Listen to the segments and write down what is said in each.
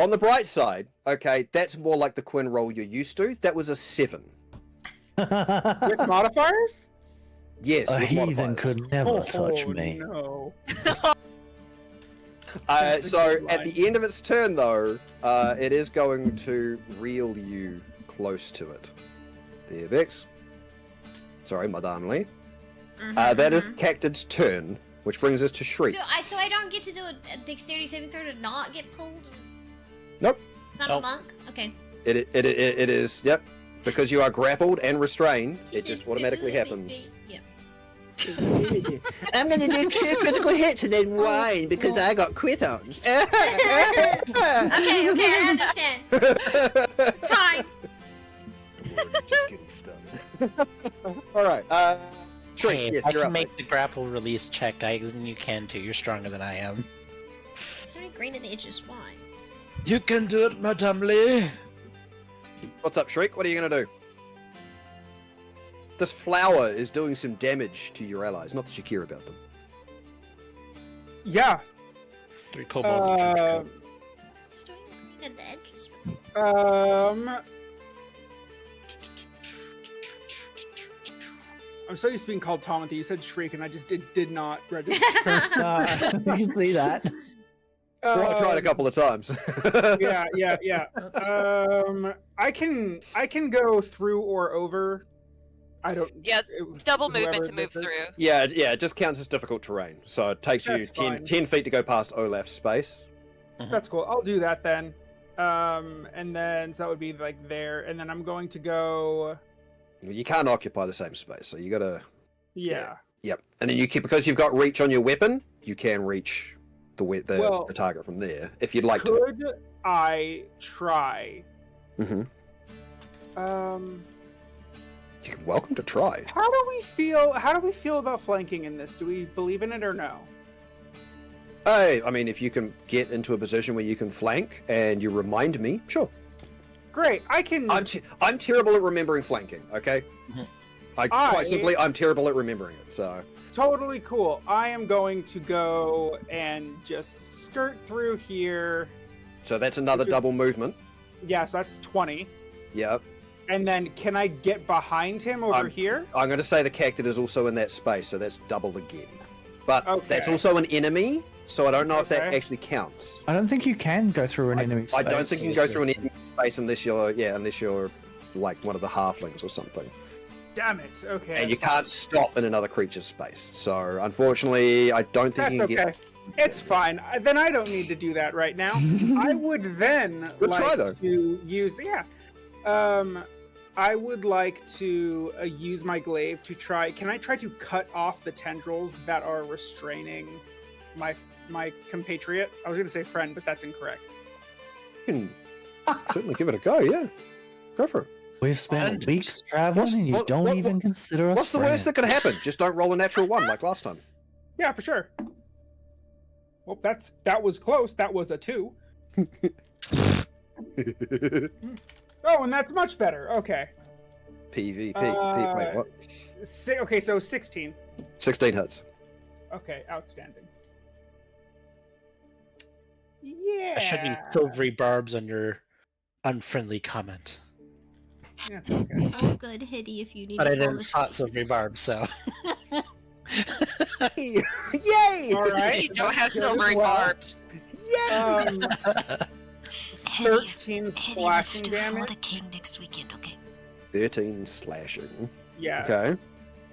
On the bright side, okay, that's more like the Quinn roll you're used to. That was a 7. With modifiers? Yes, A with heathen modifiers. could never touch me. No. So at the end of its turn, though, it is going to reel you close to it. There, Bex. Sorry, Madame Lee. That is the Cactid's turn, which brings us to Shriek. So I don't get to do a dexterity saving throw to not get pulled? Nope. Not a monk? Okay. It is, yep. Because you are grappled and restrained, it just automatically happens. Yep. I'm gonna do 2 critical hits and then whine because I got quit on. Okay, I understand. It's fine. Just getting stung. Alright, Shriek, Hey, yes, I you're can up. make the grapple release check, then you can too. You're stronger than I am. It's already green at the edges. Why? You can do it, Madame Lee. What's up, Shriek? What are you gonna do? This flower is doing some damage to your allies, not that you care about them. Yeah. 3 kobolds. It's doing green at the edges. I'm so used to being called Tomothy. You said Shriek, and I just did not register. You can see that. Well, I tried a couple of times. Yeah. I can go through or over. I don't. Yes, it's double movement to move through. Yeah, it just counts as difficult terrain. So it takes you That's 10 fine. feet to go past Olaf's space. That's cool. I'll do that then. And then so that would be like there, and then I'm going to go. You can't occupy the same space, so you gotta. Yeah. Yep. And then you can, because you've got reach on your weapon, you can reach the target from there if you'd like to. Could I try? Mm-hmm. You're welcome to try. How do we feel about flanking in this? Do we believe in it or no? Hey, I mean, if you can get into a position where you can flank and you remind me, sure. Great, I can. I'm terrible at remembering flanking. Okay. Quite simply, I'm terrible at remembering it. So. Totally cool. I am going to go and just skirt through here. So that's another double movement. Yeah, so that's 20. Yep. And then can I get behind him over here? I'm going to say the cactus is also in that space, so that's double again. But that's also an enemy, so I don't know if that actually counts. I don't think you can go through an enemy space. I don't think you can go through an enemy space unless you're like one of the halflings or something. Damn it. Okay. And you can't stop in another creature's space. So unfortunately, I don't think you can get. It's fine. Then I don't need to do that right now. I would then to use I would like to use my glaive to try. Can I try to cut off the tendrils that are restraining my compatriot? I was going to say friend, but that's incorrect. You can certainly give it a go. Yeah, go for it. We've spent weeks traveling, and you don't even consider us What's the worst that could happen? Just don't roll a natural 1 like last time. Yeah, for sure. Well, that was close. That was a 2. Oh, and that's much better. Okay. PvP. Wait, what? Okay, so 16. 16 hits. Okay, outstanding. Yeah. I should need silvery barbs on your unfriendly comment. Yeah, okay. Oh, good, Hitty, if you need But to I fall didn't spot silvery barbs, so. Yay! All right. You don't have silvery barbs. Yay! 13 slashing damage. the king next weekend, okay? 13 slashing. Yeah. Okay.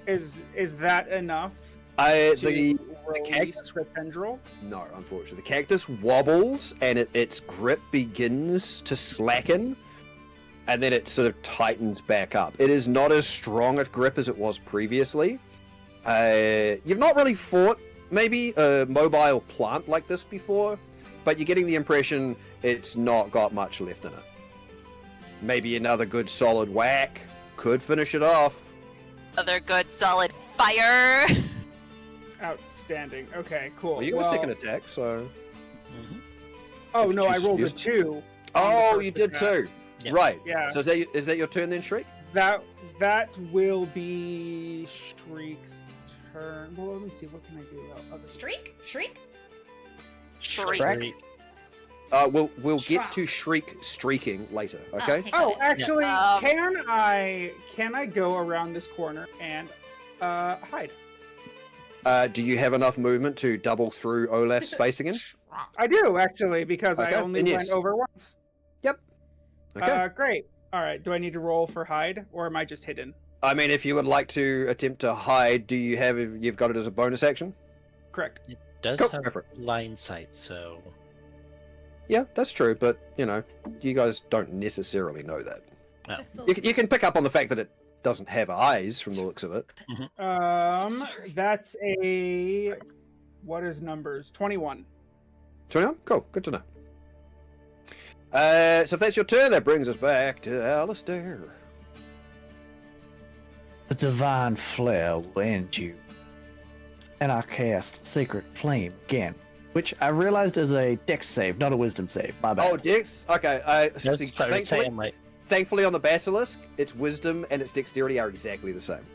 Is that enough? The cactus tendril? No, unfortunately. The cactus wobbles and its grip begins to slacken, and then it sort of tightens back up. It is not as strong a grip as it was previously. You've not really fought maybe a mobile plant like this before, but you're getting the impression it's not got much left in it. Maybe another good solid whack could finish it off. Another good solid fire. Outstanding. Okay, cool. Well, you got a second attack, so... Oh, no, I rolled a 2. Oh, you did too. Yeah. Right. Yeah. So is that your turn then, Shriek? That will be Shriek's turn. Well, let me see. What can I do? Streak? Shriek? Shriek. We'll get Shrug. to Shriek streaking later. Oh, Okay. okay. Oh, actually, Yeah. can I go around this corner and hide? Do you have enough movement to double through Olaf's space again? I do actually because I Okay, only then went yes. over once. Okay. Great. All right. Do I need to roll for hide, or am I just hidden? I mean, if you would like to attempt to hide, you've got it as a bonus action? Correct. It does Cool. have Go for it. line sight, so Yeah, that's true, but you guys don't necessarily know that. Oh. You can pick up on the fact that it doesn't have eyes from the looks of it. That's a what is numbers? 21. 21? Cool, good to know. So if that's your turn, that brings us back to Alistair. The divine flare will end you. And I cast Sacred Flame again, which I realized is a dex save, not a wisdom save. My bad. Oh, Dex? Okay, That's see, what I was saying, like, thankfully on the Basilisk, its wisdom and its dexterity are exactly the same.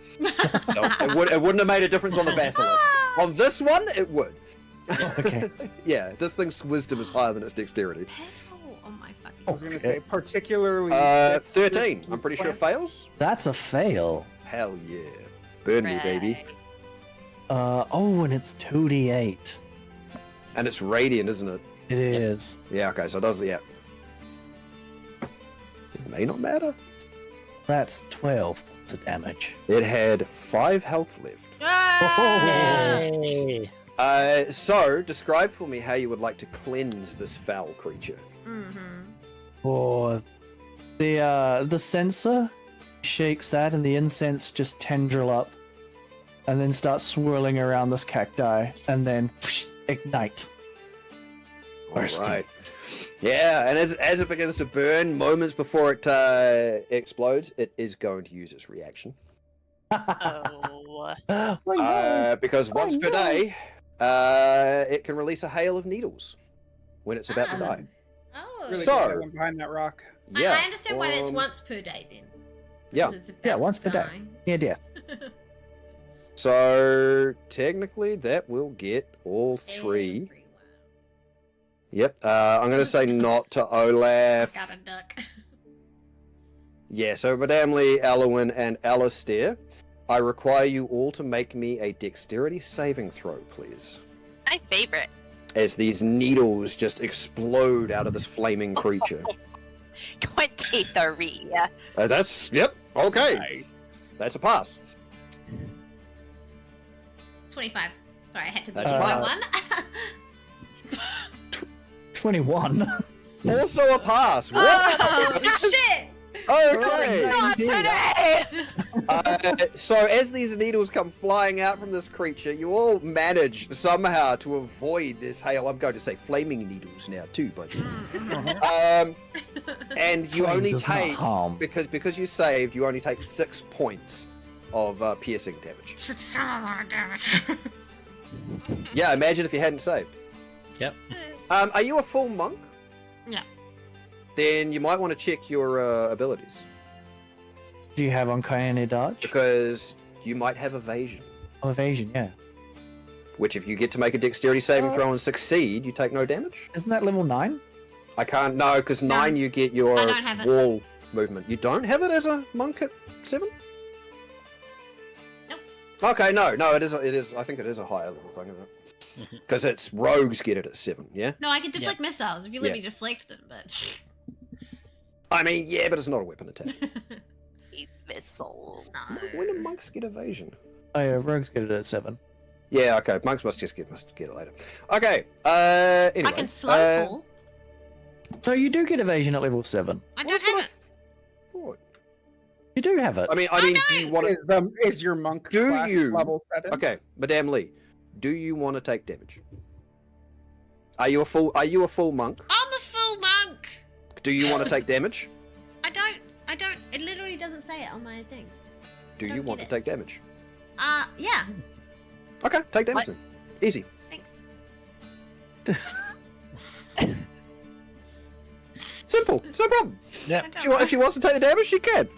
So it wouldn't have made a difference on the Basilisk. On this one, it would. Okay. Yeah, this thing's wisdom is higher than its dexterity. Careful on my fucking. I was gonna Okay. say particularly. 13. I'm pretty sure it fails. That's a fail. Hell yeah. Burn me, baby. Right. And it's 2d8. And it's radiant, isn't it? It is. Yeah, okay, so it does, yeah. It may not matter. That's 12 points of damage. It had 5 health left. Ah! yay! So, describe for me how you would like to cleanse this foul creature. Mm-hmm. Or the censer shakes that, and the incense just tendril up, and then starts swirling around this cacti, and then ignite. Bursting. Alright. Yeah, and as it begins to burn, moments before it explodes, it is going to use its reaction. Oh. Oh, no. Because Oh, once per no. day, it can release a hail of needles when it's about to die. Oh. Really So- glad I went behind that rock. Yeah. I understand why that's once per day then. Yeah. 'Cause it's about Yeah, once to per day. die. Yeah, dear. So technically, that will get all 3. Everyone. Yep. I'm going to say not to Olaf. Got a duck. Yeah. So Madame Lee, Elwyn, and Alistair, I require you all to make me a dexterity saving throw, please. My favorite. As these needles just explode out of this flaming creature. 23. Yep. Okay. That's a pass. 25. Sorry, I had to That's do a my pass. one. 21. Also a pass. What? Oh, shit! Okay. Not today! So as these needles come flying out from this creature, you all manage somehow to avoid this hail. I'm going to say flaming needles now too, but and you Flame only does not take harm. because you saved, you only take 6 points of piercing damage. Yeah, imagine if you hadn't saved. Yep. Are you a full monk? Yeah. Then you might want to check your abilities Do you have Uncanny Dodge? because you might have evasion. Oh, evasion, yeah. Which, if you get to make a dexterity saving throw and succeed, you take no damage. Isn't that level 9? I can't, no, because 9 you get your I don't have it. wall movement. You don't have it as a monk at 7? Nope. Okay, no, it is, I think it is a higher level thing, isn't it? Because it's rogues get it at 7, yeah? No, I can deflect missiles if you let Yeah. me deflect them, but. I mean, yeah, but it's not a weapon attack. These missiles. When do monks get evasion? Oh, yeah, rogues get it at 7. Yeah, okay, monks must get it later. Okay, anyway. I can slow fall. So you do get evasion at level 7. I That's don't what have it. thought. You do have it. I mean, do you want to... Is your monk Do class you- level 7? Okay, Madame Lee, do you want to take damage? Are you a full monk? I'm a full monk. Do you want to take damage? I don't. It literally doesn't say it on my thing. Do don't you want get to it. take damage? Yeah. Okay, take damage What? then. Easy. Thanks. Simple. It's no problem. Yeah. I don't If she wants to take the damage, she can.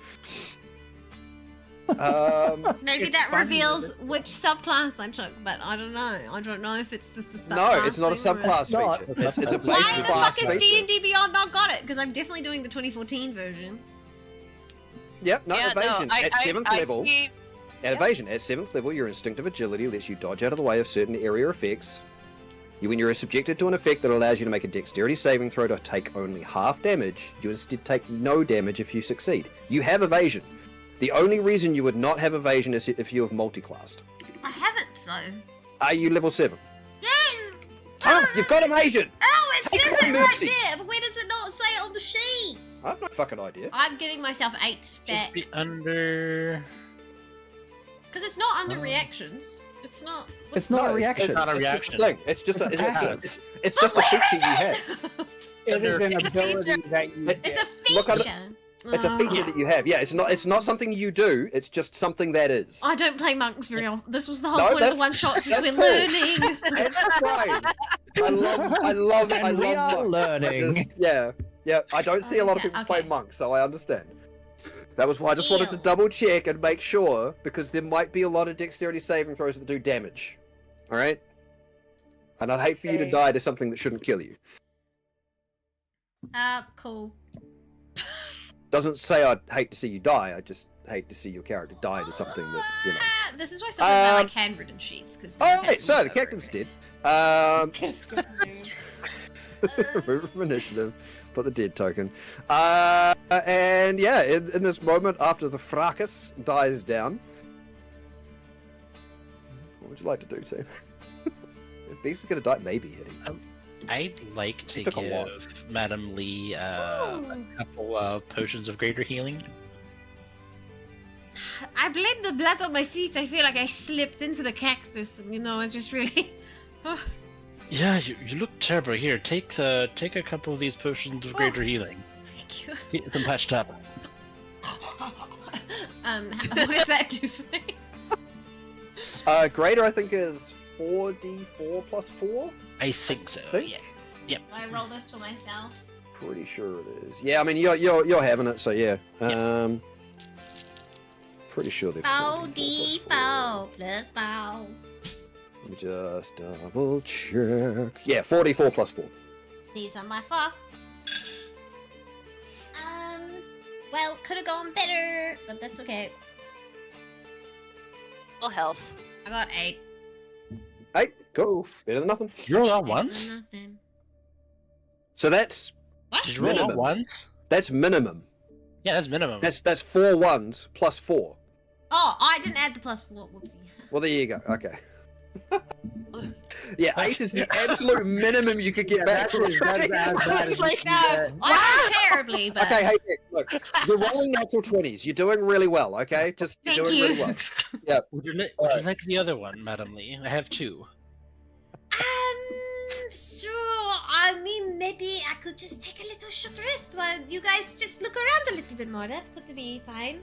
Maybe It's that funny, reveals but- which subclass I took, but I don't know. I don't know if it's just a subclass. No, it's not a thing or subclass It's not. feature. It's a Why base Why the class fuck is feature. D&D Beyond not got it? Because I'm definitely doing the 2014 version. Yep, no, yeah, evasion. no, At 7th level, see. at evasion, at 7th level, your instinctive agility lets you dodge out of the way of certain area effects. When you're subjected to an effect that allows you to make a dexterity saving throw to take only half damage, you instead take no damage if you succeed. You have evasion. The only reason you would not have evasion is if you have multi-classed. I haven't, though. Are you level 7? Yes! Tough, you've got evasion! Oh, it Take says one it right mercy. there, but where does it not say it on the sheet? I have no fucking idea. I'm giving myself 8 Should back. be under. Because it's not under reactions. It's not. It's not a No, reaction. It's not a It's reaction. just a thing. It's just It's a it's, passive. it's just a feature you have. It is an It's a ability feature. that you It's a get. Look, feature. It's a feature that you have. Yeah, it's not something you do. It's just something that is. I don't play monks very often. This was the whole No, point of the that's- one shot, is that's we're cool. learning. It's fine. I love And we are monks. learning. Yeah. I don't see a lot of people play Okay. monks, so I understand. That was why I just wanted to Ew. double check and make sure, because there might be a lot of dexterity saving throws that do damage. All right. And I'd hate for you to Okay. die to something that shouldn't kill you. Cool. Doesn't say I'd hate to see you die. I just hate to see your character die to something that you know. This is why sometimes I Um, like handwritten sheets, because Oh, right, so the captain's dead. Remove from initiative, put the dead token. And yeah, in this moment, after the fracas dies down, what would you like to do, Tim? Beast is gonna die, maybe hitting. I'd like to took a lot. give Madam Lee a Ooh. couple of potions of greater healing. I blame the blood on my feet. I feel like I slipped into the cactus, and I just really. Yeah, you look terrible. Here, take a couple of these potions of greater healing. Thank you. Get them patched up. What does that do for me? Greater, I think, is 4d4 plus 4. I think so. Think? Yeah. Do I roll this for myself? Pretty sure it is. Yeah, I mean you're having it, so yeah. Pretty sure they're 4d4 plus 4. 4d4 plus 4. Let me just double check. Yeah, 4d4 plus 4. These are my 4. Well, could have gone better, but that's okay. Full health. I got 8. Hey, cool. Better than nothing. You roll out once? Nothing. So that's What? Did you roll out Minimum. once? that's minimum. Yeah, that's minimum. That's 4 ones plus 4. Oh, I didn't add the plus 4. Whoopsie. Well, there you go. Okay. Yeah, 8 is the absolute minimum you could get back from a crit. Like, No, I did terribly, but. Okay, hey, Nick, look, you're rolling natural 20s. You're doing really well, okay? Just you're Thank doing you. really well. Would you like the other one, Madam Lee? I have 2. Sure. I mean, maybe I could just take a little short rest while you guys just look around a little bit more. That's going to be fine.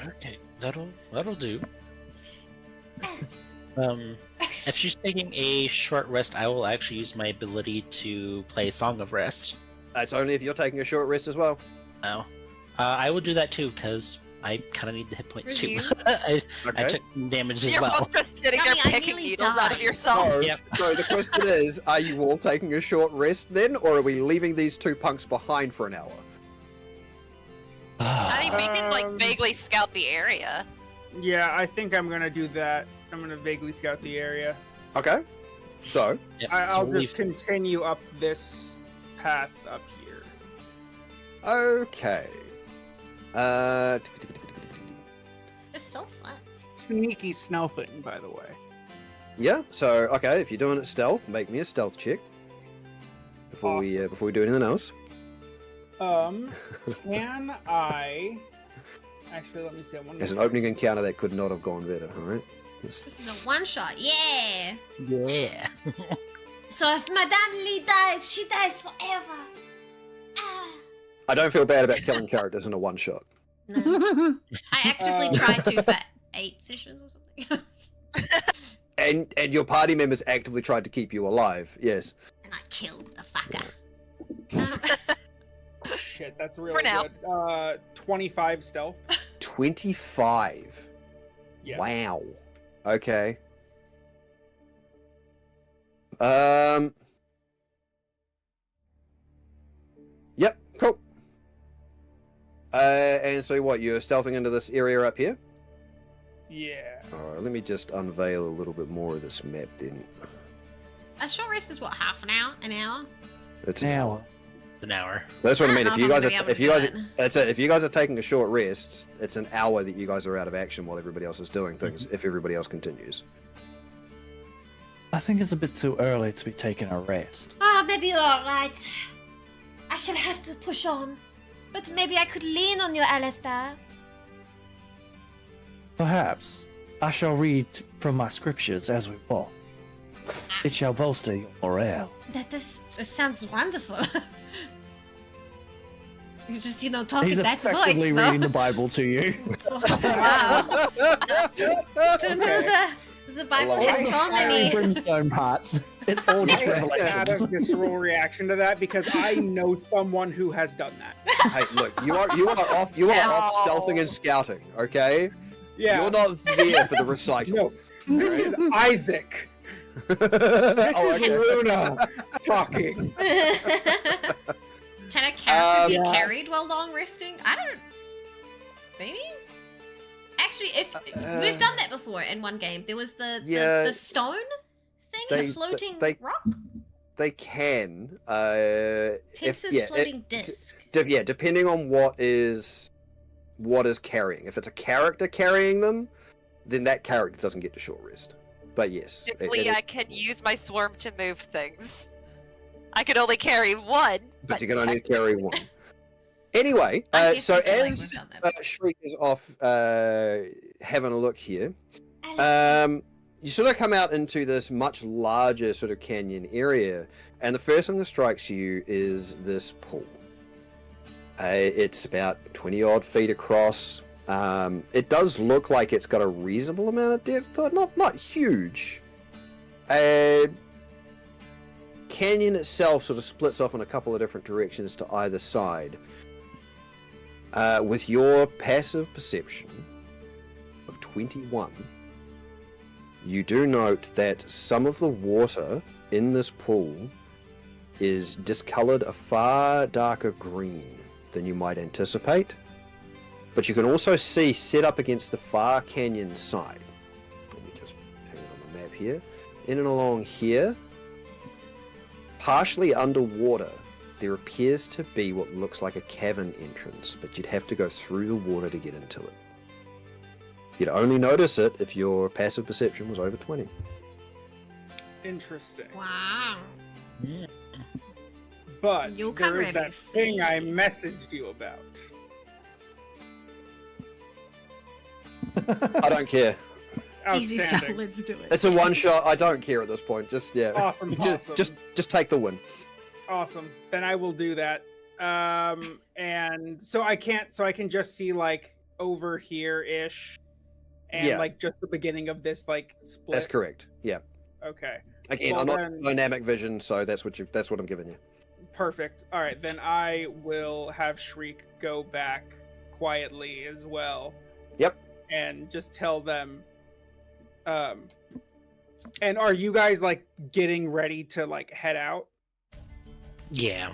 Okay, that'll do. If she's taking a short rest, I will actually use my ability to play Song of Rest. That's only if you're taking a short rest as well. Now, I will do that too because I kind of need the hit points Resume. too. I Okay. took some damage as You're well. both just sitting Dummy, there I picking nearly needles out of died. yourself. So, Yep. so the question is, are you all taking a short rest then, or are we leaving these two punks behind for an hour? I mean, we can like Um, vaguely scout the area. Yeah, I think I'm gonna do that. I'm gonna vaguely scout the area. Okay. So, Yep, I'll so just continue up this path up here. okay. It's so fun. Sneaky stealthing, by the way. Yeah. So, okay, if you're doing it stealth, make me a stealth check before we do anything else. Can I? Actually, let me see. As an opening encounter, that could not have gone better. All right. Yes. This is a one shot. Yeah. Yeah. So if Madame Lee dies, she dies forever. Ah. I don't feel bad about killing characters in a one shot. No. I actively tried to for 8 sessions or something. And your party members actively tried to keep you alive. Yes. And I killed the fucker. Shit, that's really For now. good. 25 stealth. 25. Yeah. Wow. Okay. Yep, cool. And so what, you're stealthing into this area up here? Yeah. Alright, let me just unveil a little bit more of this map then. A short rest is what, half an hour? An hour? It's Now, An hour. That's what I I mean. don't If know you if guys I'm are, gonna if be you able guys, to do it. that's it. If you guys are taking a short rest, it's an hour that you guys are out of action while everybody else is doing things. If everybody else continues, I think it's a bit too early to be taking a rest. Maybe you're alright. I shall have to push on. But maybe I could lean on you, Alistair. Perhaps I shall read from my scriptures as we walk. It shall bolster your morale. This sounds wonderful. You just, talk He's in that effectively voice, reading though. the Bible to you. Wow. Who knew the Bible love had it. so Fire and many. brimstone parts. It's all just I had a revelations. visceral reaction to that because I know someone who has done that. hey, look, you are off stealthing and scouting. Okay, Yeah. you're not there for the recital. No, this is Isaac. This Oh, is okay. Luna talking. Can a character be Yeah. carried while long resting? I don't. Maybe. Actually, if we've done that before in one game, there was the Yeah. stone thing, They- the floating they- rock. They can. Texas floating disc. Depending on what is carrying. If it's a character carrying them, then that character doesn't get to short rest. But yes, Typically, I can use my swarm to move things. I could only carry one, but you can only carry one. Anyway, I guess so we can as language on that. Shriek is off having a look here, Alistair. you sort of come out into this much larger sort of canyon area, and the first thing that strikes you is this pool. It's about 20 odd feet across. It does look like it's got a reasonable amount of depth, but not huge. Canyon itself sort of splits off in a couple of different directions to either side. With your passive perception of 21, you do note that some of the water in this pool is discolored a far darker green than you might anticipate. But you can also see, set up against the far canyon side, let me just hang it on the map here, in and along here, partially underwater, there appears to be what looks like a cavern entrance, but you'd have to go through the water to get into it. You'd only notice it if your passive perception was over 20. Interesting. Wow. But You can there is really that thing see. I messaged you about. I don't care. Easy, so Outstanding. let's do it. It's a one shot. I don't care at this point. Just yeah. Awesome, awesome. Just take the win. Awesome. Then I will do that. And so I can just see like over here ish, and Yeah. like just the beginning of this like split. That's correct. Yeah. Okay. Again, Well, I'm not then- dynamic vision, so that's what I'm giving you. Perfect. All right, then I will have Shriek go back quietly as well. Yep. And just tell them. And are you guys like getting ready to like head out? Yeah.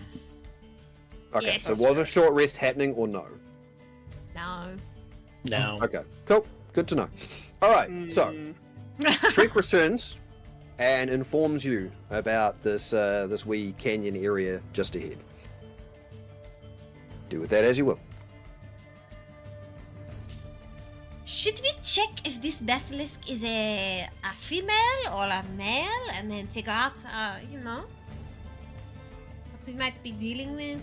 Okay. Yes. So was a short rest happening or no? No. No. Okay. Cool. Good to know. All right. So Mm, Shriek returns and informs you about this wee canyon area just ahead. Do with that as you will. Should we check if this basilisk is a female or a male, and then figure out, what we might be dealing with?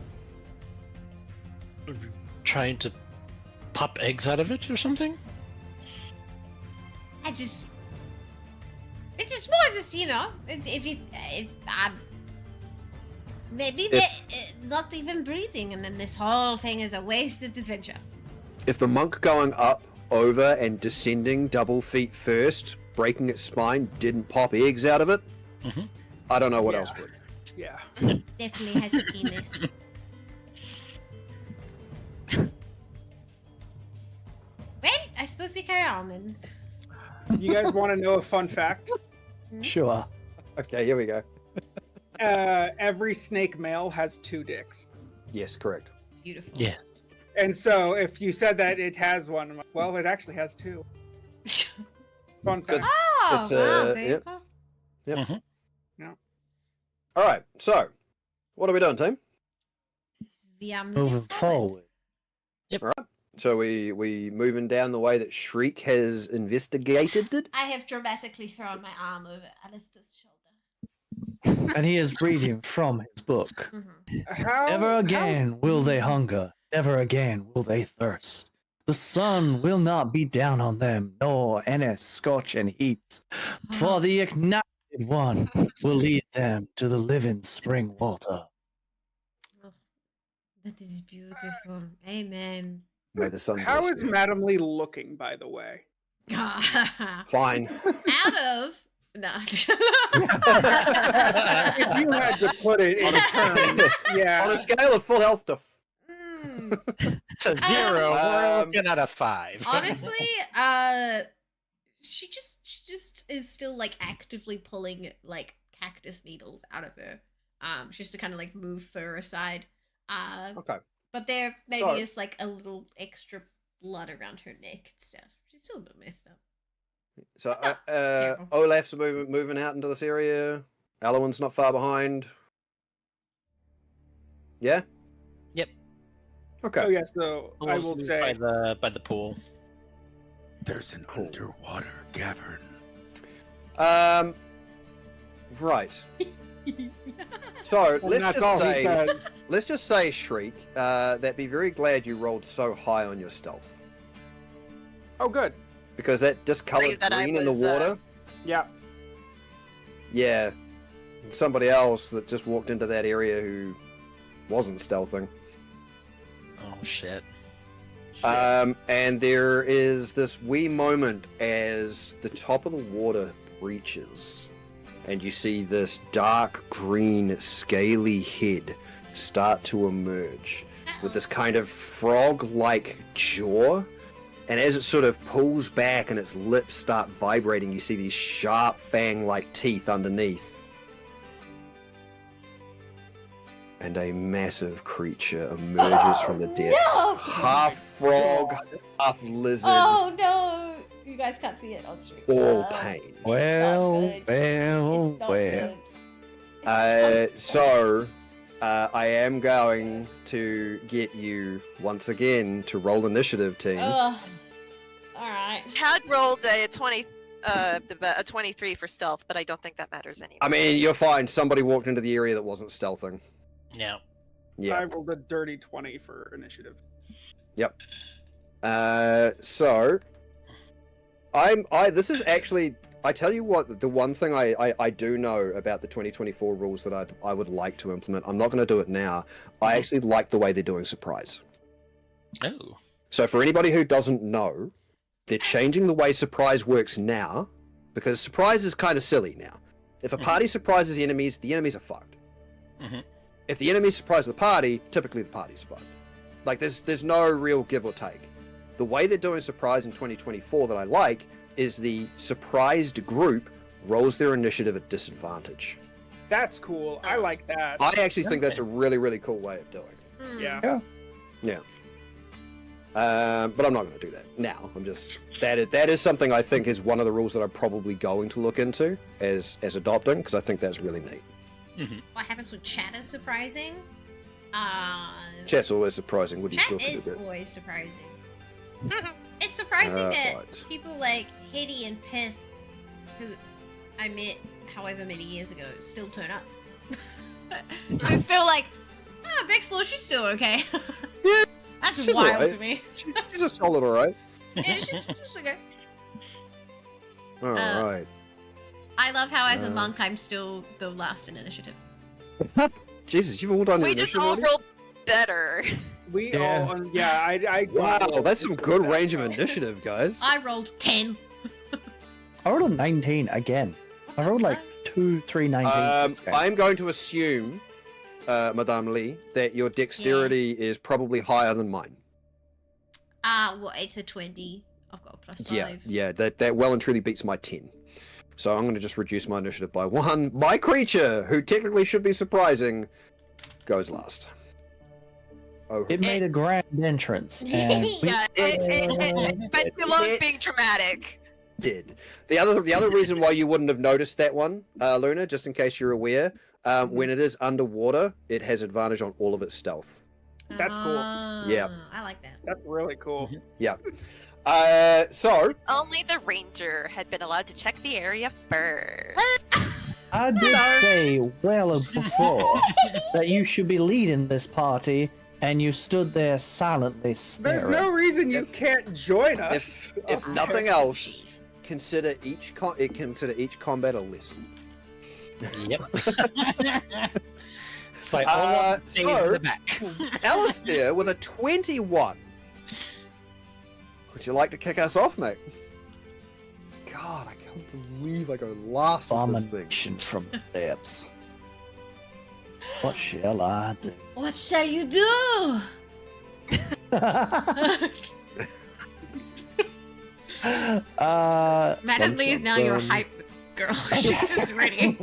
Trying to pop eggs out of it or something? It's just more just, maybe they're not even breathing, and then this whole thing is a wasted adventure. If the monk going up, over, and descending double feet first, breaking its spine, didn't pop eggs out of it, Mhm. I don't know what Yeah. else would. yeah. Definitely has a penis. suppose we carry on then. You guys want to know a fun fact? Sure. Okay, here we go. Every snake male has 2 dicks. Yes, correct. Beautiful. Yes. And so if you said that it has one, I'm like, well, it actually has 2. Fun Good. fact. Oh, It's, wow, there you yep. go. Yep. Mhm. All right. So, what are we doing, team? We are Moving moving forward. forward. So we moving down the way that Shriek has investigated it. I have dramatically thrown my arm over Alistair's shoulder. And he is reading from his book. Mhm. Never again will they hunger, never again will they thirst. The sun will not be down on them, nor any scorching heat. For the ignited one will lead them to the living spring water. Oh, that is beautiful. Amen. May the sun How bless is you. Madam Lee looking, by the way? Out Fine. of no. If you had to put it in terms, On yeah. a scale of full health to Mm, To 0, we're Um, looking at a 5. honestly, she just is still like actively pulling like cactus needles out of her, just to kind of like move fur aside. okay. But there maybe So- is like a little extra blood around her neck and stuff. She's still a bit messed up. So Careful. Olaf's moving out into this area. Alawan's not far behind. Yeah. Yep. Okay. Oh yeah, so I will By say the pool. There's an underwater cavern. Right. So and let's that's just all he say, said. let's just say, Shriek, that be very glad you rolled so high on your stealth, Oh good. because that discolored Believe that I green in was, the water. Yeah. Yeah. Somebody else that just walked into that area who wasn't stealthing. Oh shit. And there is this wee moment as the top of the water breaches, and you see this dark green, scaly head start to emerge with this kind of frog-like jaw. And as it sort of pulls back and its lips start vibrating, you see these sharp fang-like teeth underneath. And a massive creature emerges from the depths. no! Half frog, half lizard, Oh no! You guys can't see it on stream. all pain. Well, well, It's not well. good. So, I am going to get you once again to roll initiative, team. Ugh. All right. Had rolled a 23 for stealth, but I don't think that matters anymore. I mean, you'll find somebody walked into the area that wasn't stealthing. Yeah. I Yeah. rolled a dirty 20 for initiative. Yep. So, this is actually, I tell you what, the one thing I do know about the 2024 rules that I would like to implement, I'm not going to do it now. I actually like the way they're doing surprise. Oh. So for anybody who doesn't know, they're changing the way surprise works now, because surprise is kind of silly now. If a party surprises the enemies are fucked. Mhm. If the enemy surprises the party, typically the party's fucked. Like there's no real give or take. The way they're doing surprise in 2024 that I like is the surprised group rolls their initiative at disadvantage. That's cool. I like that. I actually think that's a really, really cool way of doing it. Mm. Yeah. But I'm not going to do that now. I'm just that is something I think is one of the rules that I'm probably going to look into as adopting, because I think that's really neat. What happens when chat is surprising? Chat's always surprising. What do you Chat do to is do? always surprising. It's surprising that Right. people like Hetty and Piff, who I met however many years ago, still turn up. They're still like, oh, Bexplore, she's still okay. Yeah, That's she's wild alright. to me. She's a solid, all right. Yeah, she's okay. All right. I love how as a Uh, monk I'm still the last in initiative. Jesus, you've all done We your just initiative all already? rolled better. We Yeah. all, I Wow, that's some good range of initiative, guys. I rolled 10. I rolled a 19 again. I rolled like 2, 3 19s. I'm going to assume, Madame Lee, that your dexterity is probably higher than mine. Well, it's a 20 I've got a +5. Yeah, that well and truly beats my 10. So I'm going to just reduce my initiative by 1. My creature, who technically should be surprising, goes last. Oh, It made a grand entrance. And Yeah, it spent too long being dramatic. did. The other reason why you wouldn't have noticed that one, Luna, just in case you're aware, when it is underwater, it has advantage on all of its stealth. That's cool. Yeah. I like that. That's really cool. Yeah. So Only the ranger had been allowed to check the area first. I did say well before that you should be leading this party, and you stood there silently staring. There's no reason you If- can't join us. if nothing else, consider each combat a lesson. Yep. That's why all of them stay in the back. Alistair with a 21. Would you like to kick us off, mate? God, I can't believe I go last with this thing. Abomination from the depths. What shall I do? What shall you do? Madam Lee is now your hype girl. She's just ready.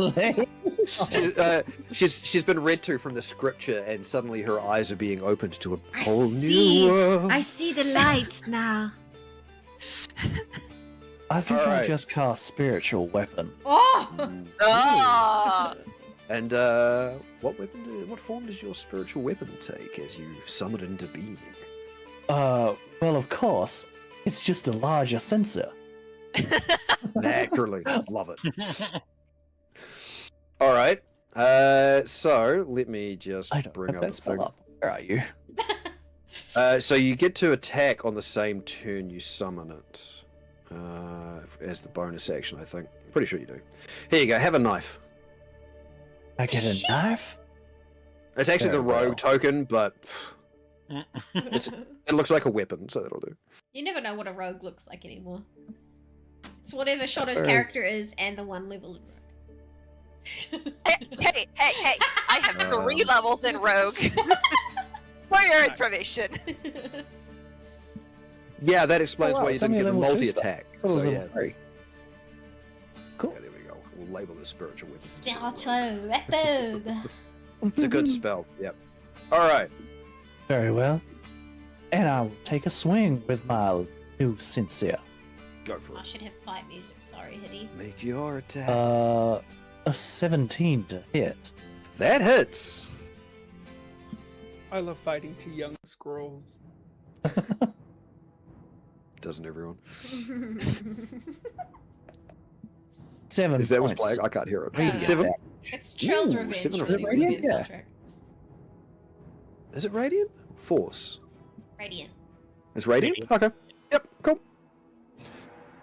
She's been read to from the scripture, and suddenly her eyes are being opened to a I whole see. new world. I see the light now. I think I Alright. just cast spiritual weapon. Oh! Oh! And what form does your spiritual weapon take as you summon it into being? Well, of course, it's just a larger sensor. Naturally, love it. All right. So let me just I don't bring have up that the spell thing. up. Where are you? So you get to attack on the same turn you summon it. As the bonus action, I think. Pretty sure you do. Here you go. Have a knife. I get a knife? It's actually the Very well. rogue token, but it looks like a weapon, so that'll do. You never know what a rogue looks like anymore. It's whatever Shotto's Very- character is and the one level in rogue. Hey! I have 3 levels in Rogue. For your information. Yeah, that explains Oh, wow, why you it's didn't only get the level 2 multi-attack. I thought it was So level yeah. 3. Cool. Yeah, there we go. We'll label this spiritual weapon. Spiritual weapon. It's a good spell. Yep. All right. Very well. And I will take a swing with my new sensor. Go for I it. should have fight music. Sorry, Hitty. Make your attack. A 17 to hit. That hits. I love fighting 2 young scrolls. Doesn't everyone? 7 Is that what's points. playing? I can't hear it. Radiant 7? It's Trail's Ooh, Revenge. 7 for of the them. Radiant? Radiant Yeah. soundtrack. Is it radiant? Force. Radiant. It's radiant? Radiant. Okay. Yep, cool.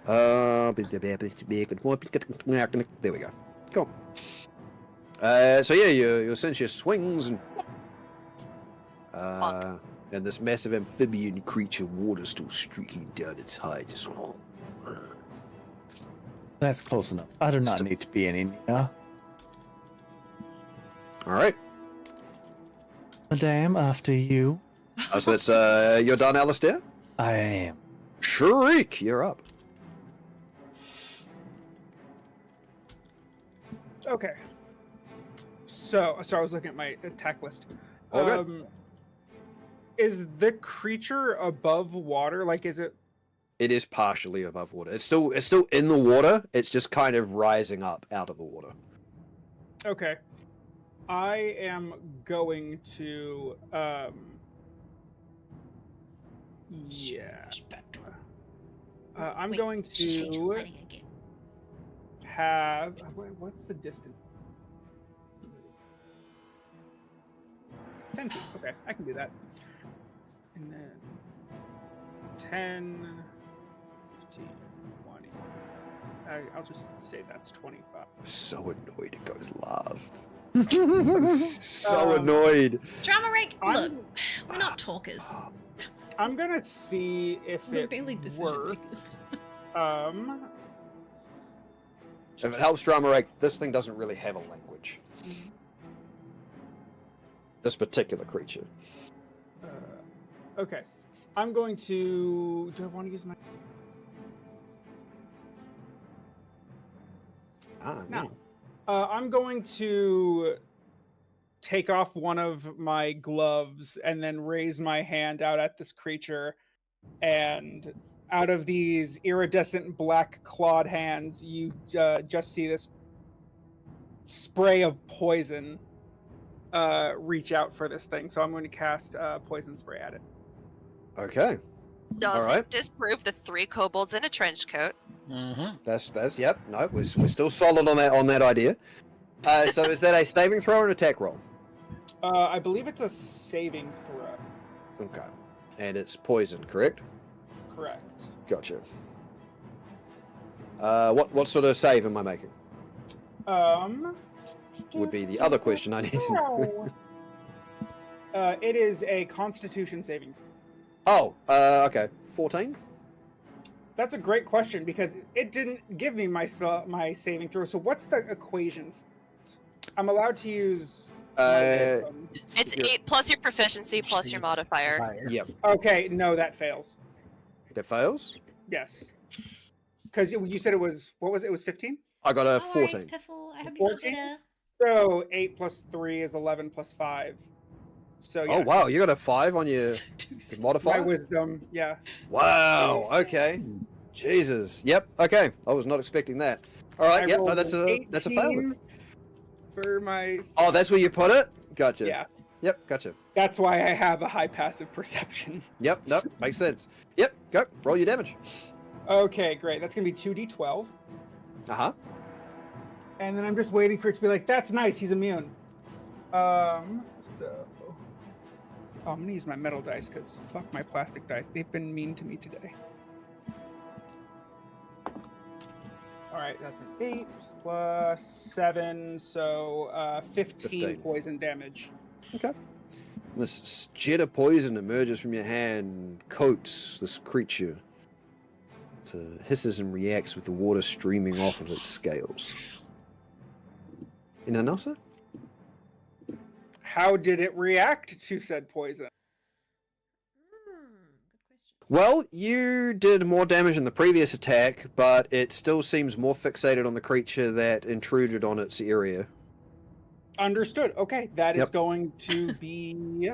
There we go. Cool. So yeah, your sensor swings and this massive amphibian creature, water still streaking down its hide. Just That's close enough. I do not need to be any near. all right. Madame, after you, So that's you're done, Alistair. I am. Shriek, you're up. Okay. So I was looking at my attack list. All good. Is the creature above water? Like, is it? It is partially above water. It's still in the water. It's just kind of rising up out of the water. Okay. I am going to. Yeah. I'm Wait, going she changed the to lighting again. have. What's the distance? 10 feet. Okay, I can do that. And then 10, 15, 20. I'll just say that's 25. So annoyed it goes last. So Um, annoyed. Drama Rake, I'm- look, we're not talkers. I'm gonna see if We're it barely decision works. makers. If it helps Drama Rake, this thing doesn't really have a language. This particular creature. Okay. I'm going to. Do I want to use my. Now, I'm going to take off one of my gloves and then raise my hand out at this creature, and out of these iridescent black clawed hands, you just see this spray of poison reach out for this thing. So I'm going to cast poison spray at it. Okay. Does Alright. it disprove the 3 kobolds in a trench coat? Mm-hmm. That's yep. No, we're still solid on that idea. So is that a saving throw or an attack roll? I believe it's a saving throw. Okay. And it's poison, correct? Correct. Gotcha. What sort of save am I making? Would be the other question I need to know. It is a Constitution saving. Oh, okay. 14? That's a great question because it didn't give me my saving throw. So what's the equation? I'm allowed to use. It's Your- 8 plus your proficiency plus your modifier. Yep. Okay, no, that fails. That fails? Yes, because you said it was what was it? It was 15. I got a No worries, 14. Piffle. I hope you feel 14? better. So 8 plus 3 is 11 plus 5. So Oh yes, wow, you got a 5 on your Seduce. my modifier? wisdom. Yeah. Wow, Seduce. okay. Jesus. Yep, okay. I was not expecting that. Alright, I yep, no, rolled that's a fail. 18 for my. Oh, that's where you put it? Gotcha. Yeah, Yep, gotcha. that's why I have a high passive perception. Yep, nope, makes sense. Yep, go, roll your damage. Okay, great. That's gonna be 2d12, Uh-huh. and then I'm just waiting for it to be like, that's nice. He's immune. So. Oh, I'm gonna use my metal dice because fuck my plastic dice. They've been mean to me today. All right, that's an 8 plus 7, so 15 15. poison damage. This jet of poison emerges from your hand, coats this creature. It hisses and reacts with the water streaming off of its scales. Anything else there? How did it react to said poison? Good question. Well, you did more damage in the previous attack, but it still seems more fixated on the creature that intruded on its area. Understood. Okay, that is Yep. going to be.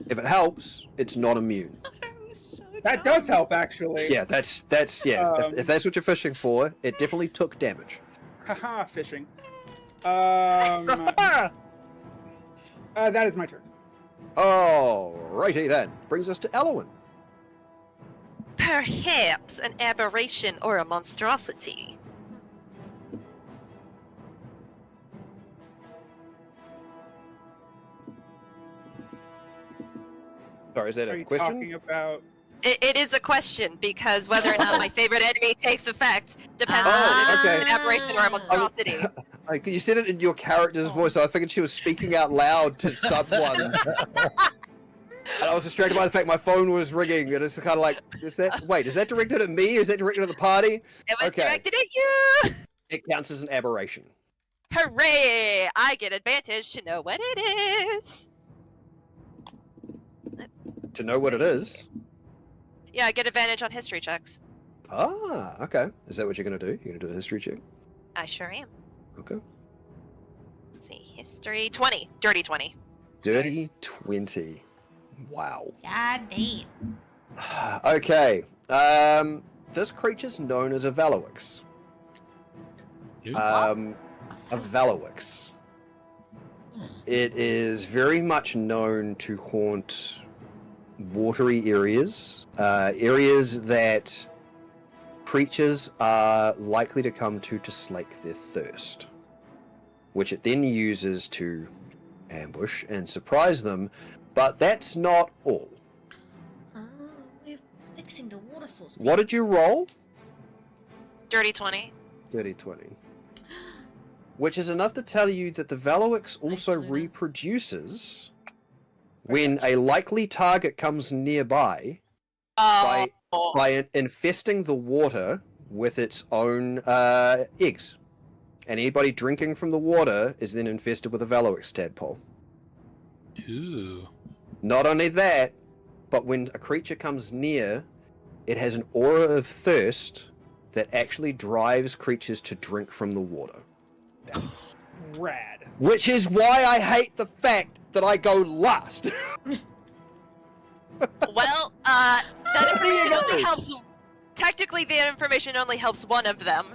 If it helps, it's not immune. That was so That does help, actually. Yeah, that's yeah. If that's what you're fishing for, it definitely took damage. Haha, fishing. That is my turn. Oh, righty then. Brings us to Elwyn. Perhaps an aberration or a monstrosity. Sorry, is that Are a you question? talking about? It is a question because whether or not my favorite enemy takes effect depends Oh, on whether this okay. is an aberration or a monstrosity. Like, you said it in your character's voice, so I figured she was speaking out loud to someone. And I was distracted by the fact my phone was ringing, and it's kind of like, is that directed at me? Is that directed at the party? It was Okay. directed at you! It counts as an aberration. Hooray! I get advantage to know what it is. To know what it is. Yeah, I get advantage on history checks. Ah, okay. Is that what you're going to do? You're going to do a history check? I sure am. Okay. Let's see, history 20, dirty 20. Dirty 20. Wow. God damn. Okay. This creature's known as a Veloix. A Veloix. It is very much known to haunt watery areas, areas that creatures are likely to come to slake their thirst, which it then uses to ambush and surprise them, but that's not all. We're fixing the water source. What did you roll? Dirty 20. Dirty 20. Which is enough to tell you that the Veloix also Nice, Luna. reproduces when a likely target comes nearby Oh, by infesting the water with its own eggs. And anybody drinking from the water is then infested with a Veloix tadpole. Ooh. Not only that, but when a creature comes near, it has an aura of thirst that actually drives creatures to drink from the water. That's rad. Which is why I hate the fact that I go last. Well, that There you information go. only helps. Technically, the information only helps one of them.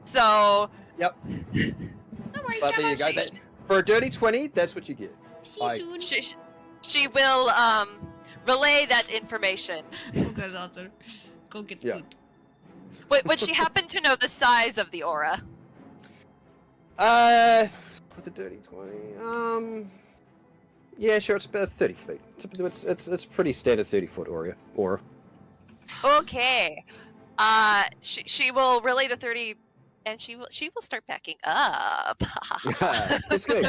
So. No worries, But there you go. She- For a dirty 20, that's what you get. See you soon. She will relay that information. Oh, good, Arthur. Go get Yeah. food. Would she happen to know the size of the aura? With a dirty 20, yeah, sure, it's about 30 feet. It's pretty standard 30-foot aura. Okay. She will relay the 30, and she will start backing up. Let's go.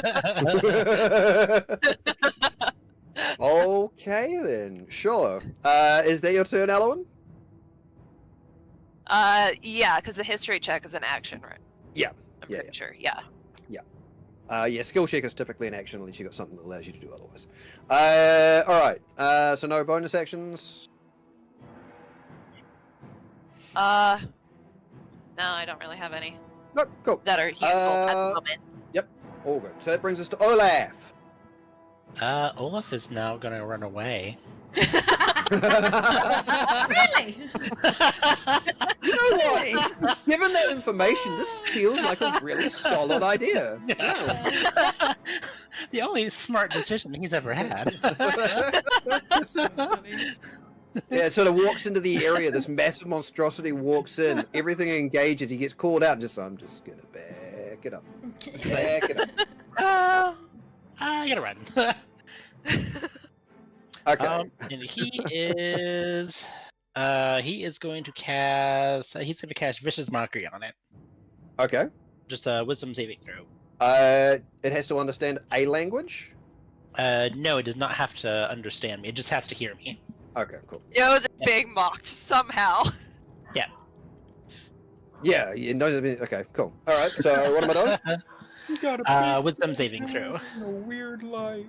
Okay then, sure. Is that your turn, Alwyn? Yeah, because the history check is an action, right? Yeah. I'm Yeah, pretty sure. Yeah. Yeah, skill check is typically an action unless you got something that allows you to do otherwise. Alright. So no bonus actions. No, I don't really have any No, cool. that are useful at the Uh, moment. All good. So that brings us to Olaf. Olaf is now gonna run away. Really? You know what? Given that information, this feels like a really solid idea. Yeah. The only smart decision he's ever had. So funny. Yeah, it sort of walks into the area. This massive monstrosity walks in. Everything engages. He gets called out. I'm just gonna back it up. Back it up. I gotta run. Okay. And he is going to cast. He's going to cast Vicious Mockery on it. Okay. Just a Wisdom saving throw. It has to understand a language. No, it does not have to understand me. It just has to hear me. Okay, cool. Yo's is being mocked somehow. Yeah, it knows. Okay, cool. All right. So what am I doing? You gotta Wisdom saving throw. in a weird light.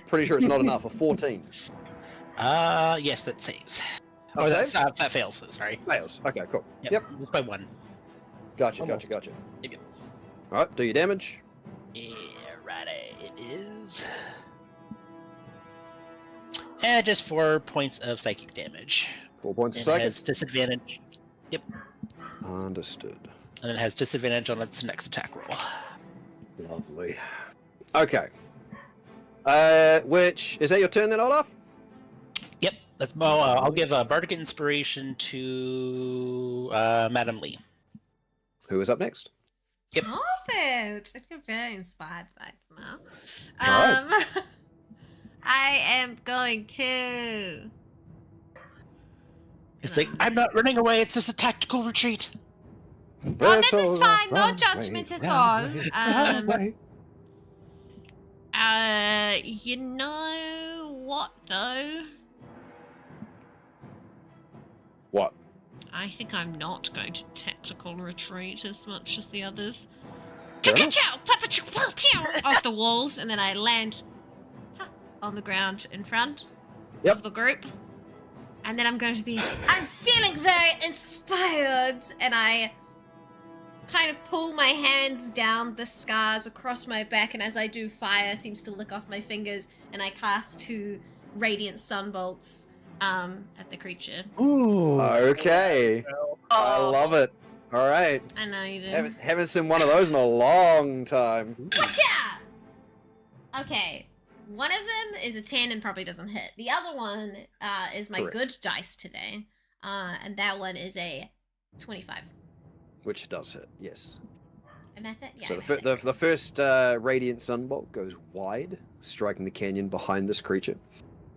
Pretty sure it's not enough. A 14 Yes, that saves. Oh, Oh, saves? that fails. Sorry. fails. Okay, cool. Yep. Yep. Just by one. Gotcha. Almost. Gotcha. Yep. All right. Do your damage. Yeah, righty. It is. And just 4 points of psychic damage. 4 points a And it second. has disadvantage. Understood. And it has disadvantage on its next attack roll. Lovely. Okay. Which is that your turn then, Olaf? Yep. That's I'll give a bardic inspiration to Madam Lee. Who is up next? Yep. Stop it! I feel very inspired by it now. Alright. I am going to. It's like, I'm not running away, it's just a tactical retreat. Oh, this is fine. No judgments at all. You know what though? What? I think I'm not going to tactical retreat as much as the others. Fair enough. Off the walls, and then I land on the ground in front Yep. of the group. And then I'm going to be, I'm feeling very inspired, and I kind of pull my hands down the scars across my back, and as I do, fire seems to lick off my fingers, and I cast 2 radiant sunbolts at the creature. Ooh. Okay. I love it. All right. I know you do. Haven't seen one of those in a long time. Gotcha! Okay. One of them is a 10 and probably doesn't hit. The other one is my Correct. good dice today. And that one is a 25. Which does hit, yes. Am I at that? Yeah. So I'm the, at that. the first radiant sunbolt goes wide, striking the canyon behind this creature.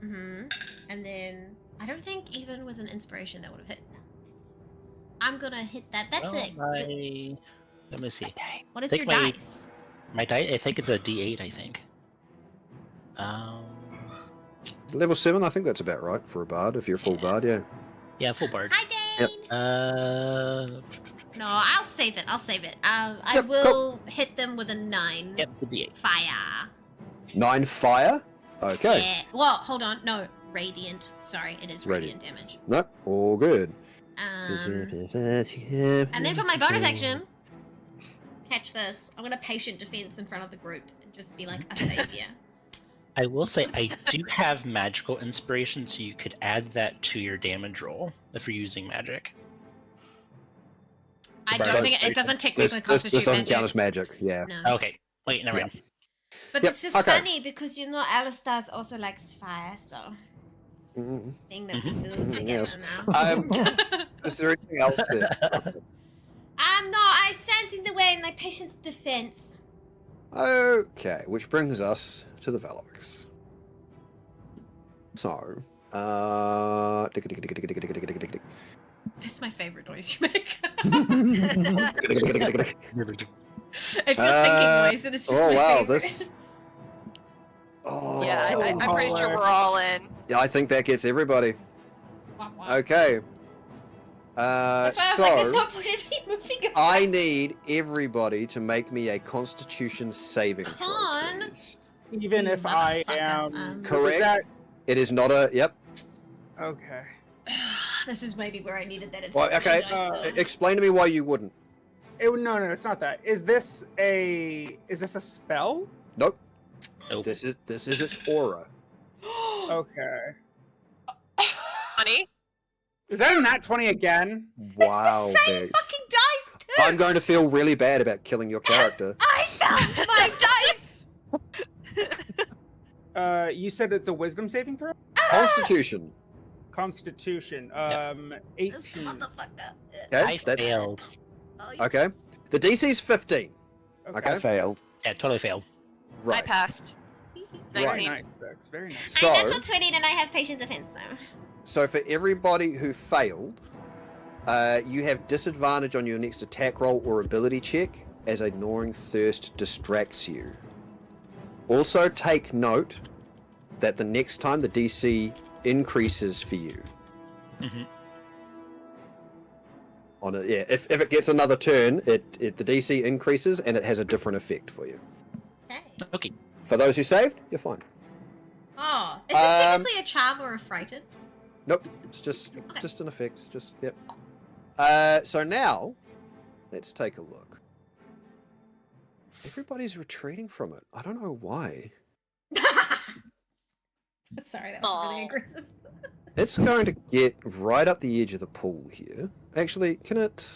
Mm-hmm. And then I don't think even with an inspiration that would have hit. I'm gonna hit that. That's it. Let me see. What is think your my- dice? My die, I think it's a D8, I think. Level 7, I think that's about right for a bard, if you're a full bard, yeah. Yeah, full bard. Hi, Dane! No, I'll save it. I'll save it. I Yep, will hit them with a 9. Yep, the D8. Fire. 9 fire? Okay. Yeah. Well, hold on. No. radiant. Sorry, it is Radiant. radiant damage. Nope, all good. And then for my bonus action, catch this. I'm gonna patient defense in front of the group and just be like a savior. I will say I do have magical inspiration, so you could add that to your damage roll if you're using magic. I don't think it doesn't technically This constitute doesn't magic. count as magic, yeah. No. Okay, wait, never mind. But Yep, it's just okay. funny because you know Alistair's also likes fire, so Mm. thing that we do together Yes. now. Is there anything else there? No, I stand in the way in my patient's defense. Okay, which brings us to the Velox. So, That's my favorite noise you make. It's your thinking voice, and it's just oh my wow, favorite. this. Oh, Yeah, I'm pretty sure Caller. we're all in. yeah, I think that gets everybody. Wah, wah. Okay. That's why I was so like, there's no point in me moving on. I need everybody to make me a Constitution saving throw, Con? please. Even You if I motherfucker. am Correct. is that- It is not a. Yep. Okay. This is maybe where I needed that Well, inspiration okay. dice, so- Explain to me why you wouldn't. No, it's not that. Is this a spell? Nope. Nope. This is its aura. Okay. Honey? Is that a nat 20 again? Wow, It's the same Vix. fucking dice too. I'm going to feel really bad about killing your character. I found my dice. You said it's a wisdom saving throw? Constitution. Constitution. This 18. motherfucker. Okay. I That's failed. Oh, you- okay. The DC's 15. Okay. I failed. Yeah, totally failed. I Right. passed. Very 19. nice, Vex. Very nice. So, I'm natural 20 and I have patient defense though. so for everybody who failed, you have disadvantage on your next attack roll or ability check as a gnawing thirst distracts you. Also take note that the next time the DC increases for you. Mhm. On it, yeah. If it gets another turn, the DC increases and it has a different effect for you. Okay. Okay. For those who saved, you're fine. Oh, is this technically a charm or a frightened? Nope, it's just an effect. It's just yep. So now, let's take a look. Everybody's retreating from it. I don't know why. Sorry, that was really Aw. aggressive. It's going to get right up the edge of the pool here. Actually, can it?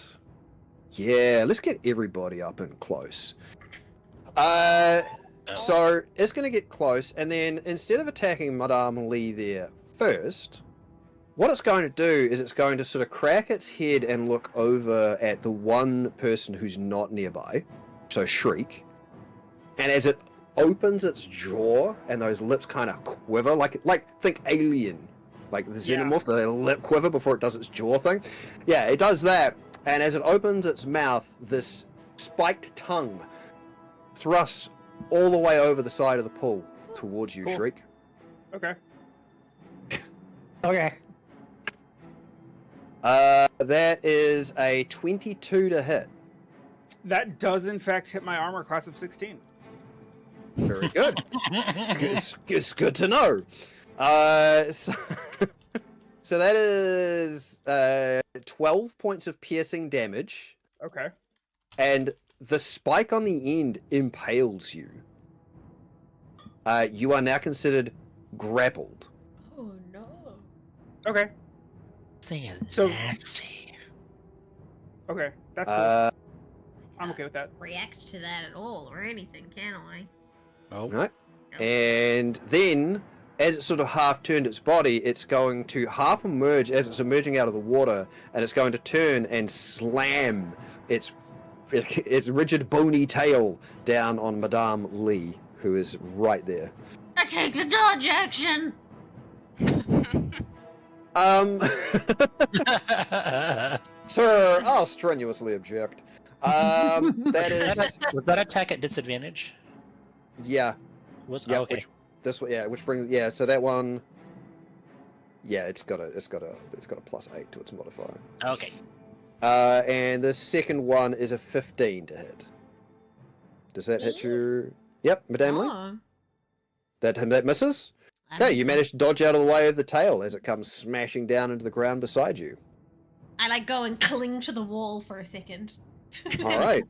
Yeah, let's get everybody up and close. So it's going to get close, and then instead of attacking Madame Lee there first, what it's going to do is it's going to sort of crack its head and look over at the one person who's not nearby, so Shriek. And as it opens its jaw and those lips kind of quiver, like think Alien, like the xenomorph, the lip quiver before it does its jaw thing. Yeah, it does that, and as it opens its mouth, this spiked tongue thrusts all the way over the side of the pool towards you, Cool. Shriek. Okay. Okay. That is a 22 to hit. That does in fact hit my armor class of 16. Very good. It's good to know. So, so that is 12 points of piercing damage, Okay. and the spike on the end impales you. You are now considered grappled. Oh no. Okay. Thing is So- nasty. Okay. That's cool. I'm okay with that. React to that at all or anything, can I? Oh. Right. And then, as it sort of half turned its body, it's going to half emerge as it's emerging out of the water, and it's going to turn and slam its rigid bony tail down on Madame Lee, who is right there. I take the dodge action. Sir, I'll strenuously object. That is, Was that attack at disadvantage? yeah, Yeah, yeah. okay. Which brings, yeah. So that one, yeah, it's got a +8 to its modifier. Okay. And the second one is a 15 to hit. Does that hit you? Yep, Madame Lee. Oh. That misses. Okay, you manage to dodge out of the way of the tail as it comes smashing down into the ground beside you. I like go and cling to the wall for a second. All right.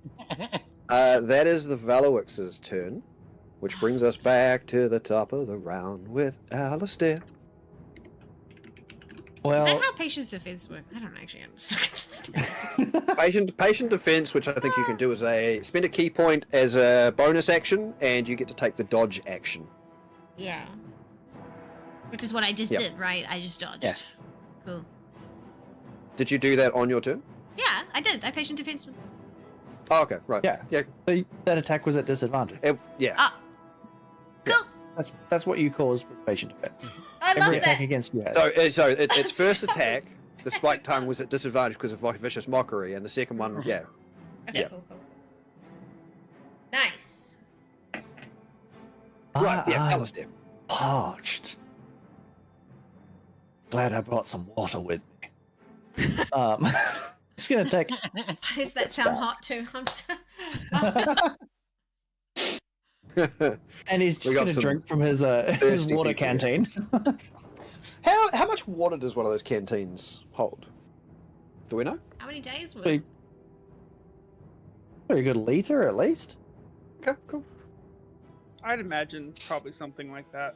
That is the Valowix's turn, which brings us back to the top of the round with Alistair. Is Well, that how patience defense works? I don't actually understand. Patient defense, which I think you can do as spend a key point as a bonus action, and you get to take the dodge action. Yeah. Which is what I just Yep. did, right? I just dodged. Yes. Cool. Did you do that on your turn? Yeah, I did. I patient defense. Oh, okay, right. Yeah. That attack was at disadvantage. Yeah. Ah. Cool. That's what you cause with patient defense. I love Every attack that. against you. So its first attack, the spiked tongue, was at disadvantage because of vicious mockery, and the second one, yeah. Okay, Yeah. cool. Nice. Right, yeah, I'm Alistair. parched. Glad I brought some water with me. It's gonna take. Why does that sound hot too? I'm so... And he's just got gonna some drink from his thirsty water people here. canteen. How much water does one of those canteens hold? Do we know? How many days Pretty- was? Pretty good liter at least. Okay, cool. I'd imagine probably something like that.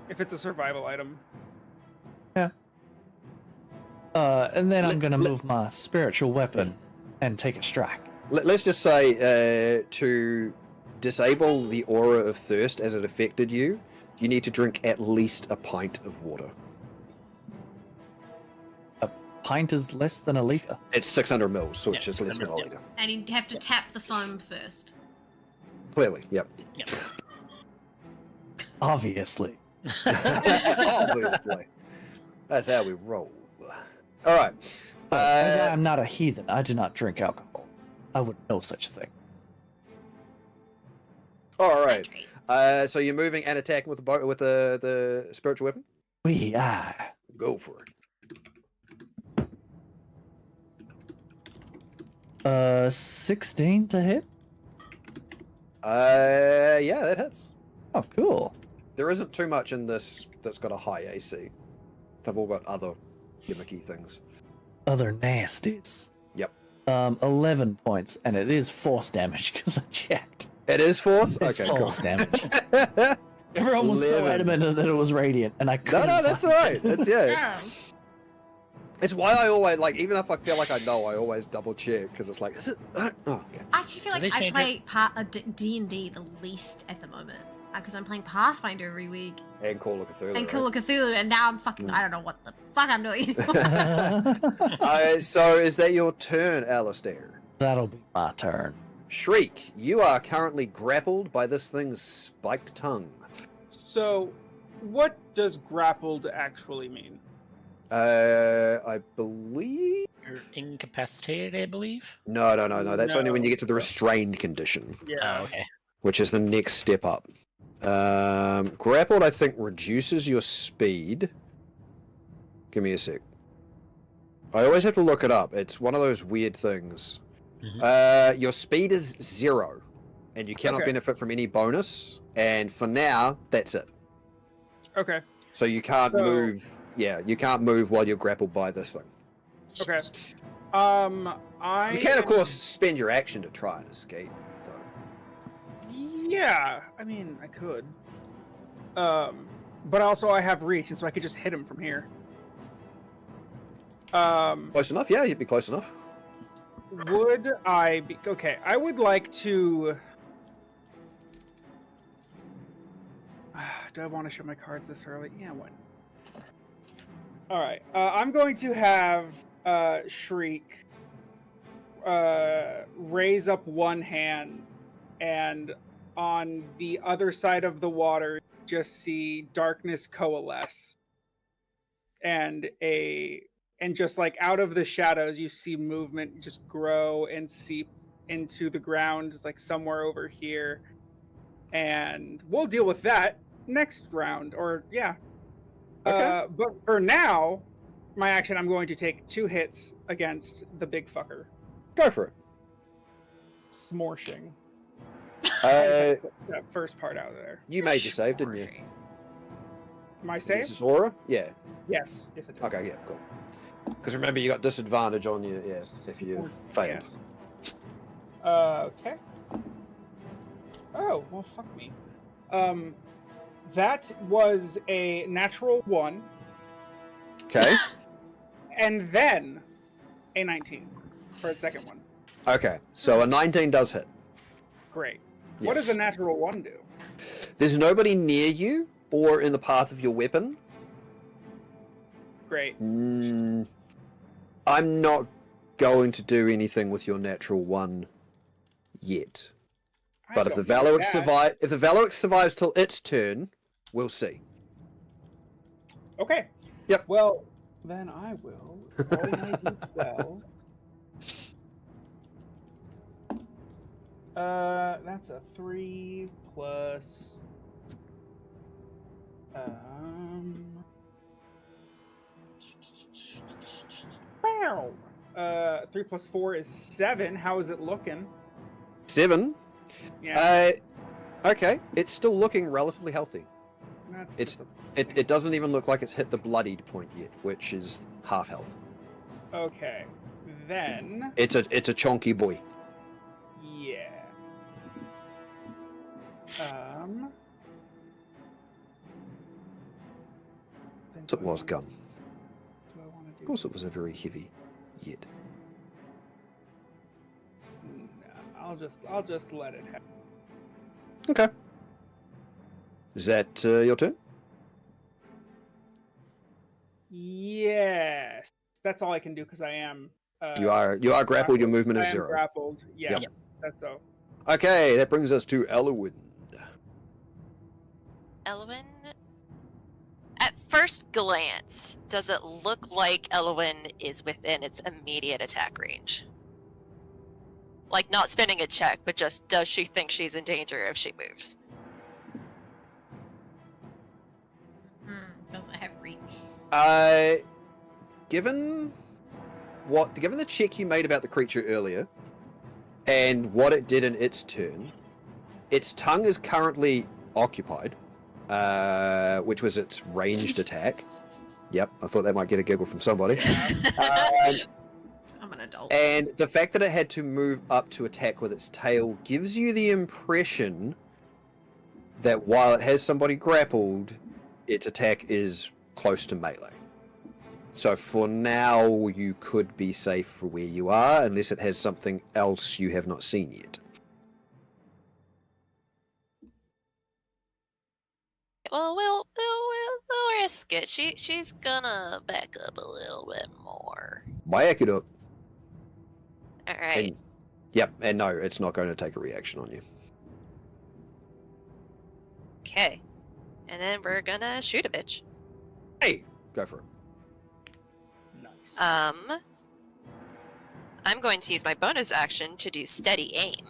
If it's a survival item. And then I'm Let- gonna let- move my spiritual weapon and take a strike. Let's just say to disable the aura of thirst as it affected you, you need to drink at least a pint of water. Pint is less than a liter. It's 600 mils, so it's Yeah, just less than a 600, liter. And you have to tap the foam first. Clearly, yep. Yep. Obviously. Obviously. That's how we roll. All right. As I am not a heathen, I do not drink alcohol. I wouldn't know such a thing. All right. Hydrate. So you're moving and attacking with the spiritual weapon? We Go for it. 16 to hit. Yeah, that hits. Oh, cool. There isn't too much in this that's got a high AC. They've all got other gimmicky things. Other nasties. Yep. 11 points, and it is force damage because I checked. It is force? It's Okay, force cool. damage. Everyone was so 11. adamant that it was radiant, and I No, couldn't. no, that's find alright. it. It's yeah. Oh. It's why I always even if I feel like I know, I always double check because it's like, is it? Oh, okay. I actually feel Did like they I change play D&D the least at the moment. Because I'm playing Pathfinder every week. And Call of Cthulhu. And Call of Cthulhu, and now I'm fucking... I don't know what the fuck I'm doing. So is that your turn, Alistair? That'll be my turn. Shriek, you are currently grappled by this thing's spiked tongue. So, what does grappled actually mean? I believe. You're incapacitated, I believe. No. That's only when you No. get to the restrained condition, Oh, okay. which is the next step up. Grappled, I think, reduces your speed. Give me a sec. I always have to look it up. It's one of those weird things. Your speed is 0, and you cannot Okay. benefit from any bonus. And for now, that's it. Okay. So you can't So- move. Yeah, you can't move while you're grappled by this thing. Okay. You can, of course, spend your action to try and escape, though. Yeah, I mean, I could. But also I have reach, and so I could just hit him from here. Close enough? Yeah, you'd be close enough. Would I be... Okay, I would like to... Do I want to show my cards this early? Yeah, what? Alright, I'm going to have Shriek raise up one hand, and on the other side of the water, just see darkness coalesce. And just like out of the shadows, you see movement just grow and seep into the ground, like somewhere over here. And we'll deal with that next round, or yeah. Okay. But for now, my action, I'm going to take 2 hits against the big fucker. Go for it. Smorshing. Uh, That first part out of there. you made your save, didn't you? My Is save? this aura? Yeah. Yes. Yes, I do. Okay, yeah, cool. Because remember, you got disadvantage on your, if you failed. Yes. Okay. Oh, well, fuck me. That was a natural 1, Okay. and then a 19 for the second one. Okay, so a 19 does hit. Great. Yeah. What does a natural 1 do? There's nobody near you or in the path of your weapon. Great. I'm not going to do anything with your natural 1 yet. But if the Valorix survives till its turn, we'll see. Okay. Yep. Well, then I will roll my d12. That's a 3 plus. 3 plus 4 is 7. How is it looking? 7. Yeah. Okay, it's still looking relatively healthy. That's It doesn't even look like it's hit the bloodied point yet, which is half health. Okay. Then. It's a chonky boy. Yeah. It was gun. Do I want to do? Of course, it was a very heavy yet. No, I'll just let it happen. Okay. Is that your turn? Yes. That's all I can do because I am. You are grappled. Your movement is I am 0. grappled. Yeah. Yep. That's so. Okay, that brings us to Elwyn. Elwyn? At first glance, does it look like Elwyn is within its immediate attack range? Like, not spending a check, but just does she think she's in danger if she moves? Does it have reach? Given the check you made about the creature earlier, and what it did in its turn, its tongue is currently occupied, which was its ranged attack. Yep, I thought that might get a giggle from somebody. I'm an adult. And the fact that it had to move up to attack with its tail gives you the impression that while it has somebody grappled, its attack is close to melee. So for now, you could be safe for where you are, unless it has something else you have not seen yet. Well, we'll risk it. She's gonna back up a little bit more. Back it up. All right. And no, it's not going to take a reaction on you. Okay. And then we're gonna shoot a bitch. Hey, go for it. Nice. I'm going to use my bonus action to do steady aim.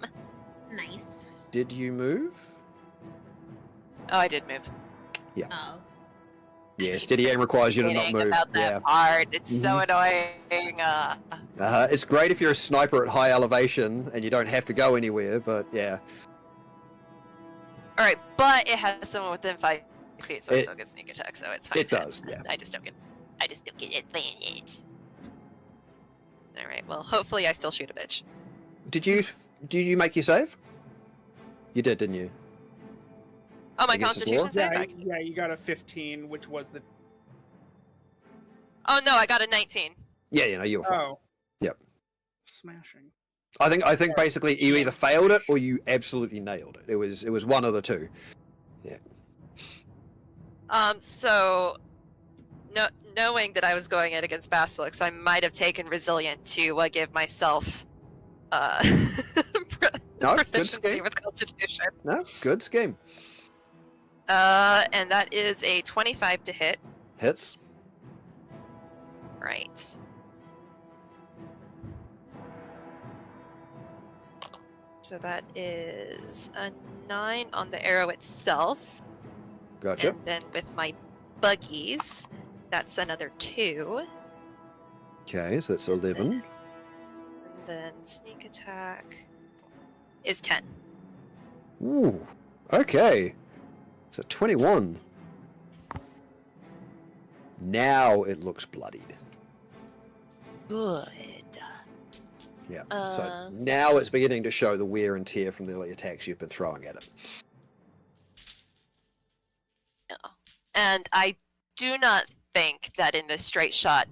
Nice. Did you move? Oh, I did move. Oh. Yeah, steady aim requires you to not Kidding move. about that Yeah. part. It's so annoying. It's great if you're a sniper at high elevation and you don't have to go anywhere, but yeah. All right, but it has someone within 5 feet, so I still get sneak attack, so it's fine. It does, yeah. I just don't get advantage. All right. Well, hopefully I still shoot a bitch. Did you make your save? You did, didn't you? Oh, my Against the Constitution floor? save. Yeah, you got a 15, which was the. Oh no, I got a 19. Yeah, you were fine. Oh. Yep. Smashing. I think basically you either failed it or you absolutely nailed it. It was one of the two. Yeah. So, knowing that I was going in against Basilisk, I might have taken Resilient to give myself No, good proficiency scheme. with Constitution. No, good scheme. And that is a 25 to hit. Hits. Right. So that is a 9 on the arrow itself. Gotcha. And then with my buggies, that's another 2. Okay, so that's 11. And then sneak attack is 10. Ooh. Okay. So 21. Now it looks bloodied. Good. Yeah. So now it's beginning to show the wear and tear from the attacks you've been throwing at it. Yeah. And I do not think that in this straight shot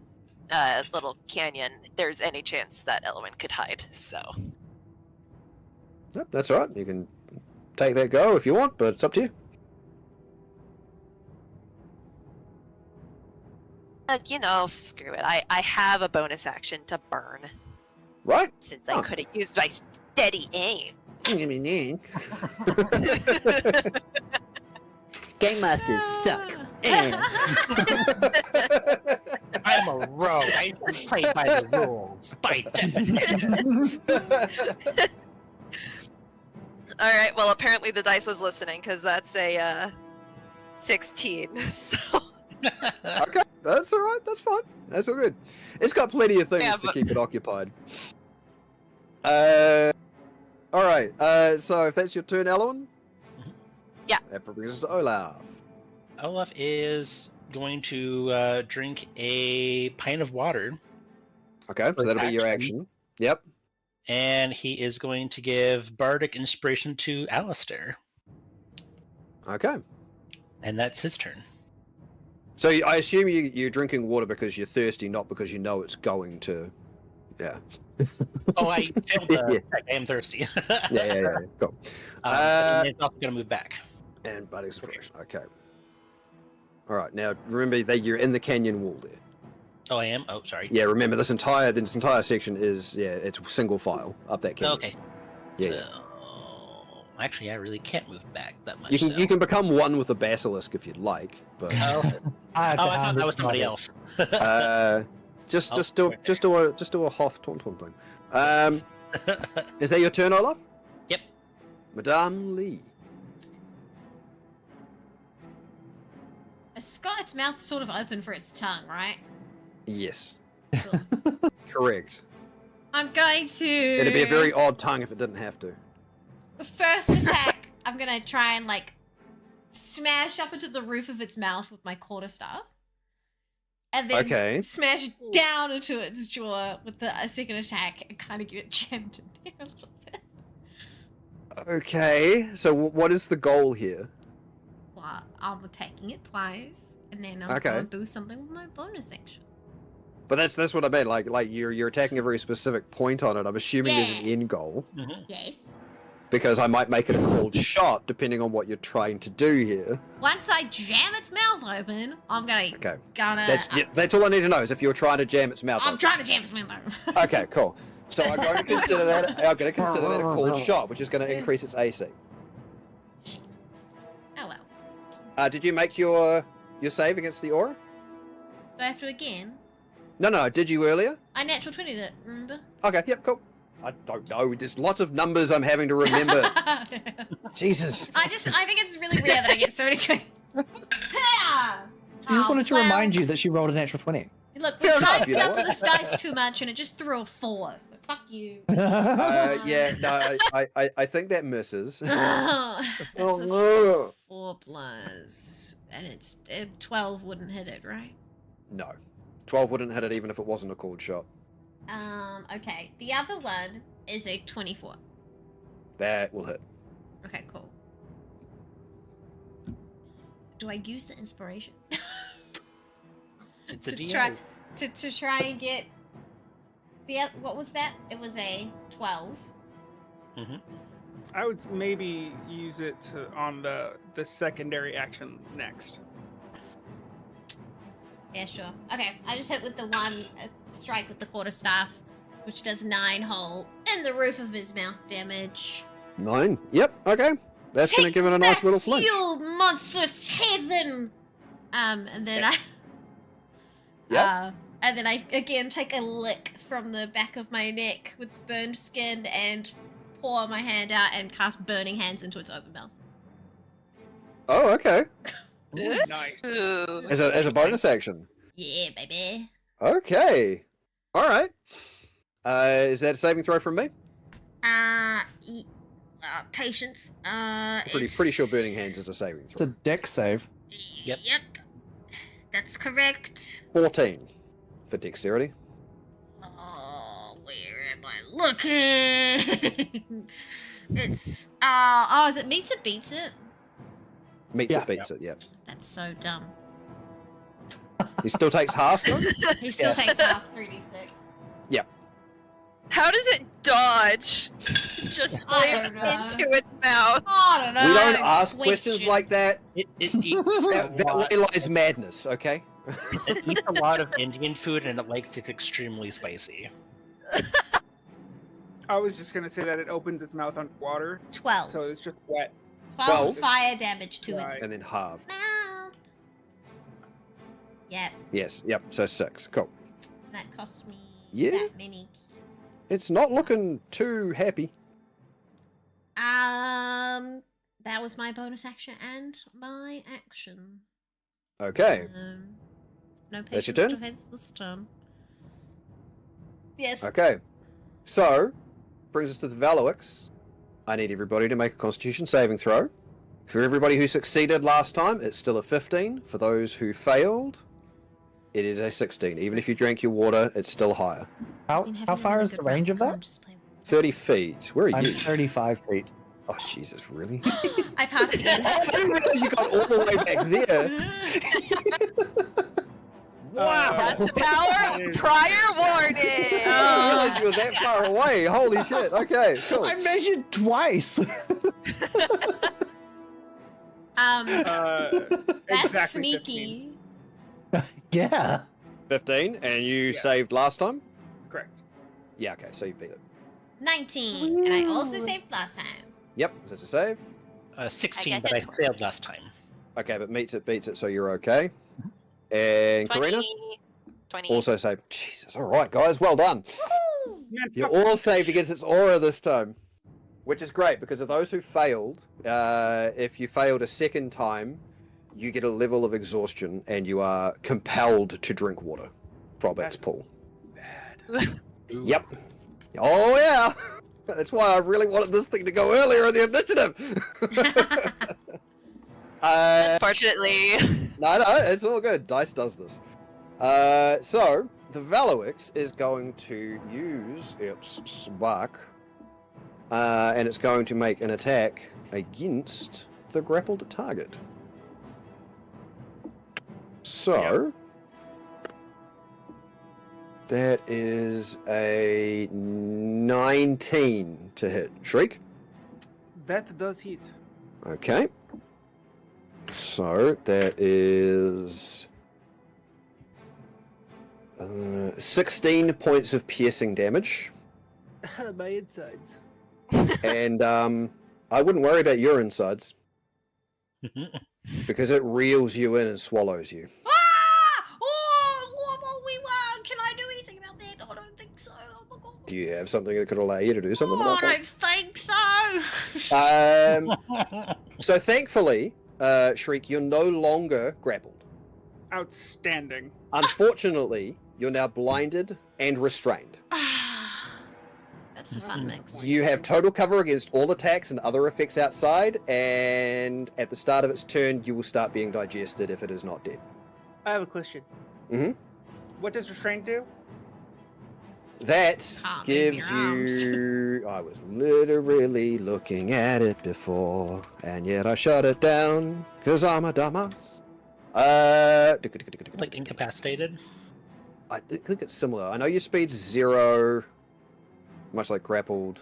little canyon there's any chance that Elwyn could hide, so. Yep, that's all right. You can take that go if you want, but it's up to you. Screw it. I have a bonus action to burn, Right? since I couldn't use my steady aim. Game Master's stuck. I'm a rogue. I play by the rules. By definition. Alright, well apparently the dice was listening, because that's a 16, so... Okay, that's all right. That's fine. That's all good. It's got plenty of things Yeah, to but- keep it occupied. All right. So if that's your turn, Elwyn. Yeah. That brings us to Olaf. Olaf is going to drink a pint of water, Okay, so For that'll be your action. action. Yep. and he is going to give bardic inspiration to Alistair, Okay. and that's his turn. So I assume you're drinking water because you're thirsty, not because you know it's going to. Yeah. Oh, I failed the Yeah. check. I am thirsty. Yeah. Cool. And it's also going to move back. And Bardic Inspiration. Okay. All right. Now remember that you're in the canyon wall there. Oh, I am? Oh, sorry. Yeah. Remember this entire section is it's single file up that canyon. Okay. Yeah. So, actually, I really can't move back that much. You can so. you can become one with the basilisk if you'd like, but Oh, I had to I thought hand that it was to somebody Bardic. else. just Oh, do a Hoth Tauntaun thing. Is that your turn, Olaf? Yep. Madame Lee. It's got its mouth sort of open for its tongue, right? Yes. Cool. Correct. I'm going to. It'd be a very odd tongue if it didn't have to. First attack, I'm gonna try and like smash up into the roof of its mouth with my quarterstaff, and then Okay. smash down into its jaw with the second attack and kind of get it jammed in there a little bit. Okay. So what is the goal here? Well, I'm attacking it twice, and then I'm Okay. gonna do something with my bonus action. But that's what I meant. Like you're attacking a very specific point on it. I'm assuming there's an Yeah. end goal Mhm. Yes. because I might make it a cold shot depending on what you're trying to do here. Once I jam its mouth open, I'm gonna Okay. gonna. That's all I need to know is if you're trying to jam its mouth. I'm open. trying to jam its mouth open. Okay, cool. So I'm going to consider that. I'm going to consider that a cold shot, which is going to increase its AC. Oh well. Did you make your save against the aura? Do I have to again? No. Did you earlier? I natural 20'd it, remember? Okay. Yep. Cool. I don't know. There's lots of numbers I'm having to remember. Jesus. I think it's really rare that I get so many 20s. She just wanted to remind you that she rolled a natural 20. Look, we Fair enough, typed you know up what? this dice too much and it just threw a 4, so fuck you. Yeah. No. I think that misses. That's Oh, a no. 4 plus. And it's 12 wouldn't hit it, right? No. 12 wouldn't hit it even if it wasn't a cold shot. Okay. The other one is a 24. That will hit. Okay, cool. Do I use the inspiration? It's a to DM. try to try and get the what was that? It was a 12. Mhm. I would maybe use it on the secondary action next. Yeah, sure. Okay, I just hit with the one strike with the quarterstaff, which does 9 hole in the roof of his mouth damage. 9. Yep. Okay. That's going to Take give it a nice that, little flinch. you monstrous heathen! And then Yep. and then I again take a lick from the back of my neck with the burned skin and pour my hand out and cast burning hands into its open mouth. Oh, okay. Nice. Ooh. As a bonus action. Yeah, baby. Okay. All right. Is that a saving throw from me? Patience. Pretty sure burning hands is a saving It's throw. a deck save. Yep. Yep. That's correct. 14 for dexterity. Oh, where am I looking? It's oh, is it meets it beats it? Meets Yeah. it, beats it, yeah. That's so dumb. He still takes half, though? He still takes half 3d6. How does it dodge? Just I flames don't know. into its mouth. I don't know. We don't ask questions Question. like that. It eats That way lies madness, okay? it eats a lot of Indian food and it likes it extremely spicy. I was just gonna say that it opens its mouth underwater, 12. so it's just wet. 12 12. fire damage to Right. its And then halved. mouth. Yep, Yes, yep, so 6. Cool. that cost me Yeah. that many. It's not looking too happy. That was my bonus action and my action. Okay. No That's your patience turn? defense this turn. Yes. Okay. So, brings us to the Valorix. I need everybody to make a Constitution saving throw. For everybody who succeeded last time, it's still a 15. For those who failed, it is a 16. Even if you drank your water, it's still higher. How far is the range of that? 30 feet. Where are I'm you? 35 feet. Oh, Jesus, really? I passed again. I didn't realize you got all the way back there. Wow. That's the power of prior warning. I didn't realize you were that far away. Holy shit. Okay, cool. I measured twice. That's Exactly sneaky. 15. Yeah. 15, and you Yeah. saved last time? Correct. Yeah, okay, so you beat it. 19, and I also saved last time. Yep, so it's a save. 16, I but I guess it's- failed last time. Okay, but meets it, beats it, so you're okay. And 20. Karina? 20. Also saved. Jesus, alright, guys, well done. Woohoo! Man, You all saved against its aura this time. Which is great, because of those who failed, if you failed a second time, you get a level of exhaustion, and you are compelled to drink water from its That's pool. bad. Ooh. Yep. Oh yeah! That's why I really wanted this thing to go earlier in the initiative! Unfortunately. No, it's all good. Dice does this. So, the Valorix is going to use its spark, and it's going to make an attack against the grappled target. So, that is a 19 to hit. Shriek? That does hit. Okay. So that is 16 points of piercing damage, My insides. and I wouldn't worry about your insides because it reels you in and swallows you. Ah! Oh, we were. Can I do anything about that? I don't think so. Oh my god. Do you have something that could allow you to do something Oh, about I that? don't think so. So thankfully, Shriek, you're no longer grappled. Outstanding. Unfortunately, you're now blinded and restrained. That's a fun mix. You have total cover against all attacks and other effects outside, and at the start of its turn, you will start being digested if it is not dead. I have a question. Mhm. What does restraint do? That Can't move gives your arms. you... I was literally looking at it before, and yet I shut it down, because I'm a dumbass. Like incapacitated? I think it's similar. I know your speed's 0, much like grappled.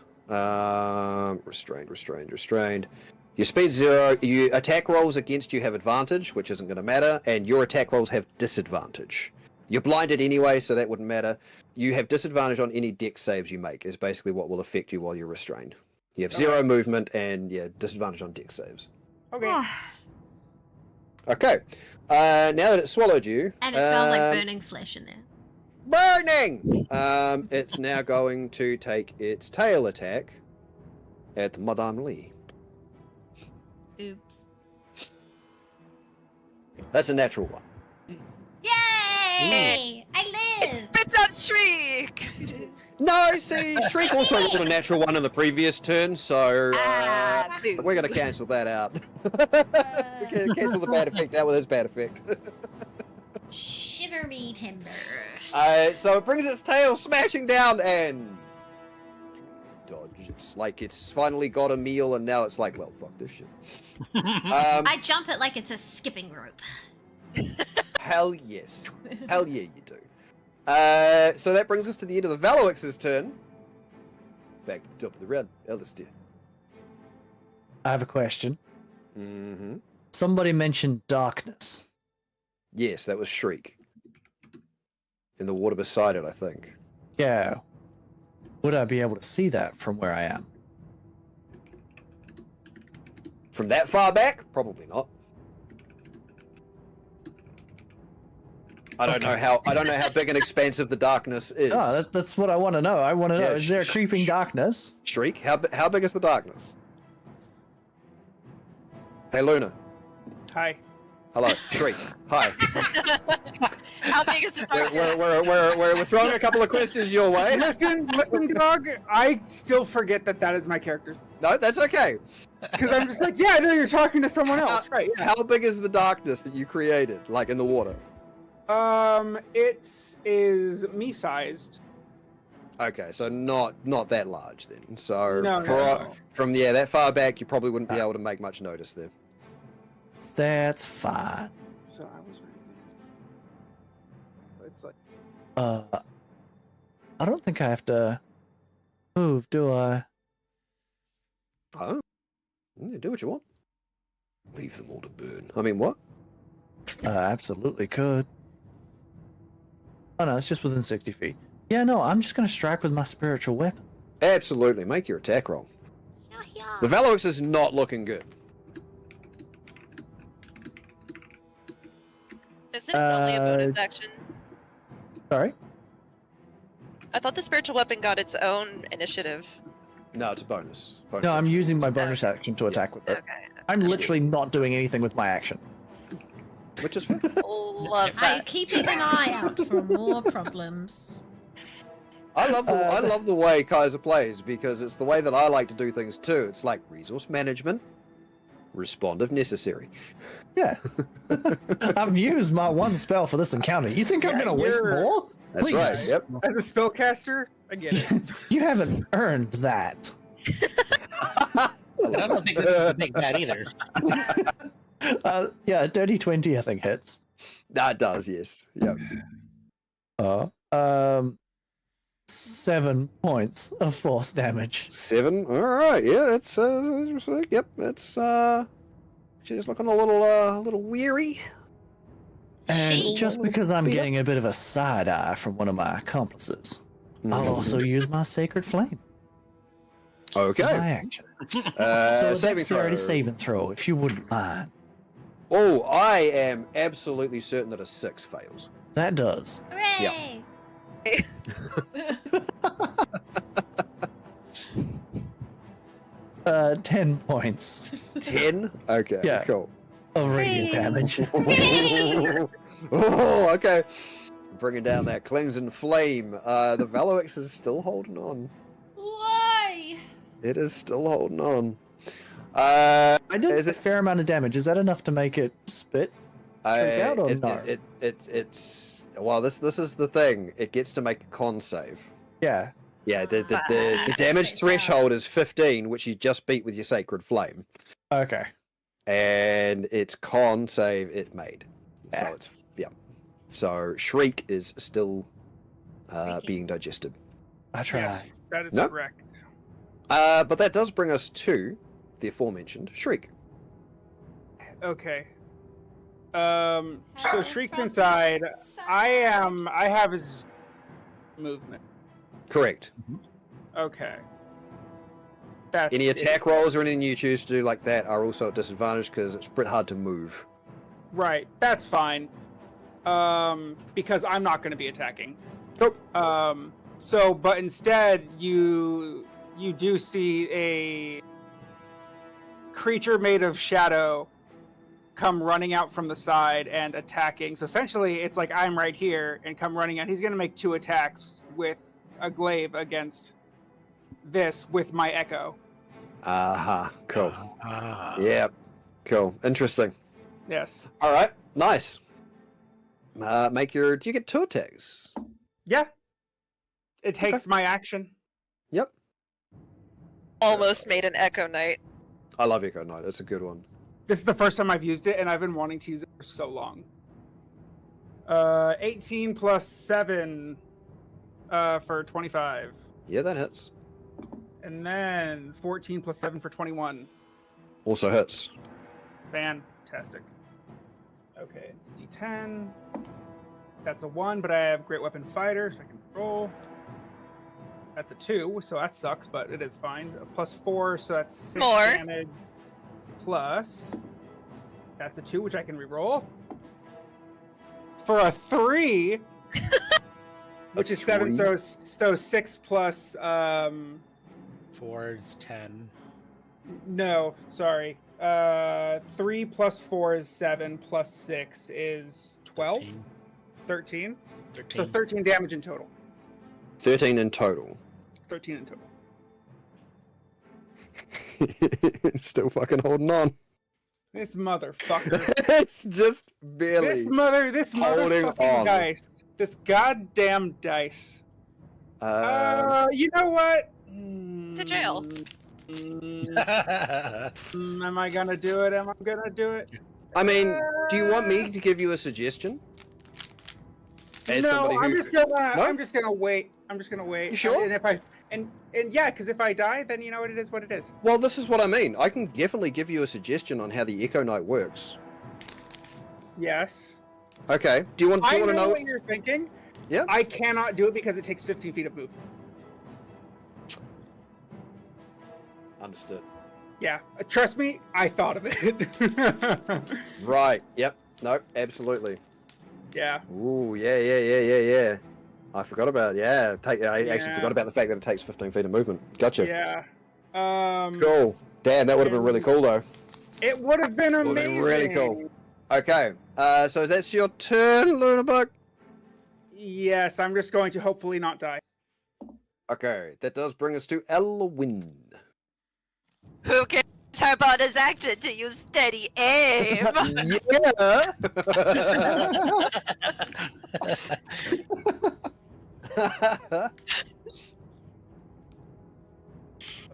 Restrained. Your speed's 0. You attack rolls against you have advantage, which isn't going to matter, and your attack rolls have disadvantage. You're blinded anyway, so that wouldn't matter. You have disadvantage on any dex saves you make, is basically what will affect you while you're restrained. You have 0 movement and, yeah, disadvantage on dex saves. Okay. Okay. Now that it's swallowed you... And it smells like burning flesh in there. Burning! It's now going to take its tail attack at Madame Lee. Oops. That's a natural one. Yay! I It live! spits out Shriek! No, see, Shriek also rolled a natural one in the previous turn, so Boo. we're going to cancel that out. We can cancel the bad effect out with his bad effect. Shiver me timbers. So it brings its tail smashing down and dodge. It's like it's finally got a meal and now it's like, well, fuck this shit. I jump it like it's a skipping rope. Hell yes. Hell yeah, you do. So that brings us to the end of the Veloix's turn. Back to the top of the round. Eldersteer. I have a question. Mm-hmm. Somebody mentioned darkness. Yes, that was Shriek. In the water beside it, I think. Yeah. Would I be able to see that from where I am? From that far back? Probably not. I don't know how big and expansive the darkness is. Oh, that's what I want to know. I want to know, Yeah, is there a creeping darkness? Shriek, how big is the darkness? Hey, Luna. Hi. Hello. Shriek. Hi. How big is the darkness? We're throwing a couple of questions your way. Listen, dog. I still forget that is my character. No, that's okay. Because I'm just like, yeah, I know you're talking to someone else. Right. Yeah. How big is the darkness that you created, like in the water? It is me-sized. Okay, so not that large then. So No. from that far back, you probably wouldn't be able to make much notice there. That's fine. So I was right there. It's like, I don't think I have to move, do I? Oh, yeah, do what you want. Leave them all to burn. I mean, what? Absolutely could. Oh no, it's just within 60 feet. Yeah, no, I'm just gonna strike with my spiritual weapon. Absolutely, make your attack roll. Yeah. The Veloix is not looking good. Isn't it only a bonus action? Sorry? I thought the spiritual weapon got its own initiative. No, it's a bonus. No, I'm action. using my bonus action to attack with it. Okay. I'm literally not doing anything with my action. Which is fine. Love I'm that. keeping an eye out for more problems. I love the way Kaiser plays because it's the way that I like to do things too. It's like resource management, respond if necessary. Yeah. I've used my one spell for this encounter. You think I'm Yeah, gonna waste you're- more? That's right. Please. Yep. as a spellcaster, I get it. You haven't earned that. I don't think this is a big bad either. Yeah, dirty 20 I think hits. That does, yes. Yep. 7 points of force damage. 7. All right. Yeah, that's yep. That's she's looking a little weary. And She- just because I'm Yeah. getting a bit of a side eye from one of my accomplices, I'll also use my sacred flame. for Okay. My action. Saving So a throw. dexterity saving throw, if you wouldn't mind. Oh, I am absolutely certain that a 6 fails. That does. Hooray! 10 points 10. Okay. Yeah. Cool. of radiant damage. Oh, okay. Bringing down that cleansing flame. The Veloix is still holding on. Why? It is still holding on. I I did Is a it- fair amount of damage. Is that enough to make it spit? out or no? It's well. This is the thing. It gets to make a con save. Yeah. Yeah. The That damage sticks threshold is 15, which you just beat with your sacred flame, Okay. and its con save it made. Yeah. So it's So Shriek is still Shrieking. being digested. I tried. Yes, that is Nope. correct. But that does bring us to the aforementioned Shriek. Okay. So Shriek inside. I have his movement. Correct. Okay. That's Any it. attack rolls or anything you choose to do like that are also at disadvantage because it's pretty hard to move. Right. That's fine. Because I'm not going to be attacking. Nope. So, but instead, you do see a creature made of shadow come running out from the side and attacking. So essentially, it's like I'm right here and come running out. He's going to make 2 attacks with a glaive against this with my echo. Aha. Cool. Ah. Yeah. Cool. Interesting. Yes. All right. Nice. Do you get 2 attacks? Yeah. It takes my action. Yep. Almost made an Echo Knight. I love Echo Knight. It's a good one. This is the first time I've used it, and I've been wanting to use it for so long. 18 plus 7 for 25. Yeah, that hits. And then 14 plus 7 for 21. Also hits. Fantastic. Okay, D10. That's a 1, but I have Great Weapon Fighter, so I can roll. That's a 2, so that sucks, but it is fine. A plus 4, so that's 6 More. damage. Plus, that's a 2, which I can re-roll. For a 3, which is 7, so 6 plus 4 is 10. no, sorry. 3 plus 4 is 7, plus 6 is 12. 13. 13. So 13 damage in total. 13 in total. 13 in total. Still fucking holding on. This motherfucker. It's just barely. This holding motherfucking on. dice. This goddamn dice. You know what? To jail. Am I gonna do it? Am I gonna do it? I mean, do you want me to give you a suggestion? As No, somebody I'm who- just gonna. No? I'm just gonna wait. I'm just gonna wait. You sure? And if I and yeah, because if I die, then you know what it is. What it is. Well, this is what I mean. I can definitely give you a suggestion on how the Echo Knight works. Yes. Okay. Do you want I to know know? what you're thinking. Yeah. I cannot do it because it takes 15 feet of movement. Understood. Yeah, trust me, I thought of it. Right. Yep. No. Absolutely. Yeah. Ooh. Yeah. I forgot about. Yeah. I actually Yeah. forgot about the fact that it takes 15 feet of movement. Gotcha. Yeah. Cool. Damn, that would have been really cool though. It would have been Would've amazing. been really cool. Okay. So that's your turn, Lunabug. Yes, I'm just going to hopefully not die. Okay. That does bring us to Elwyn. Who cares how about his action to use steady aim? Yeah.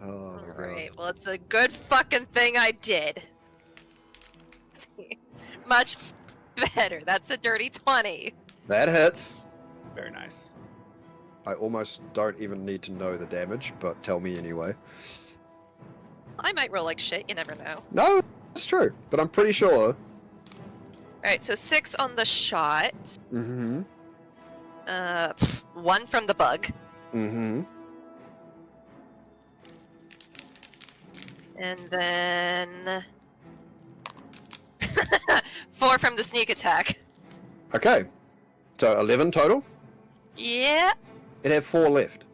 Oh my god. Alright, well, it's a good fucking thing I did. Much better. That's a dirty 20. That hits. Very nice. I almost don't even need to know the damage, but tell me anyway. I might roll like shit, you never know. No, it's true, but I'm pretty sure. Alright, so 6 on the shot. Mm-hmm. 1 from the bug. Mm-hmm. And then... 4 from the sneak attack. Okay. So 11 total. Yeah. It had 4 left.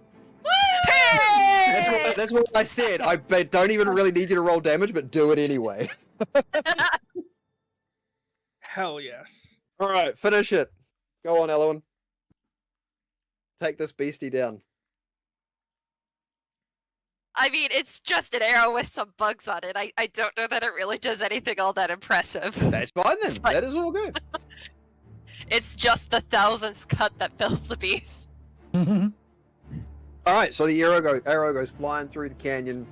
Hey! That's what I said. I don't even really need you to roll damage, but do it anyway. Hell yes. All right, finish it. Go on, Elwyn. Take this beastie down. I mean, it's just an arrow with some bugs on it. I don't know that it really does anything all that impressive. That's fine then. But- That is all good. It's just the 1000th cut that fills the beast. All right, so the arrow goes flying through the canyon,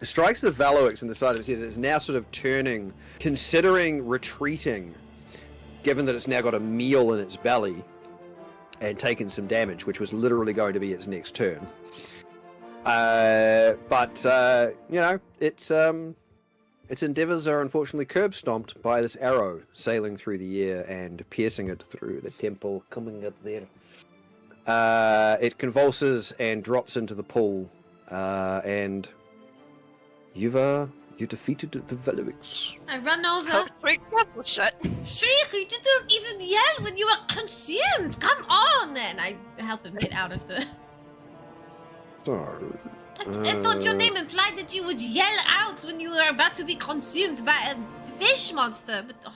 strikes the Valorix in the side of its head. It's now sort of turning, considering retreating, given that it's now got a meal in its belly, and taken some damage, which was literally going to be its next turn. But you know, its endeavors are unfortunately curb stomped by this arrow sailing through the air and piercing it through the temple, coming at there. It convulses and drops into the pool, and you defeated the Valorix. I run over. Hope Shriek's mouth was shut. Shriek, you didn't even yell when you were consumed. Come on, and I help him get out of the. So, I thought your name implied that you would yell out when you were about to be consumed by a fish monster, but. Oh.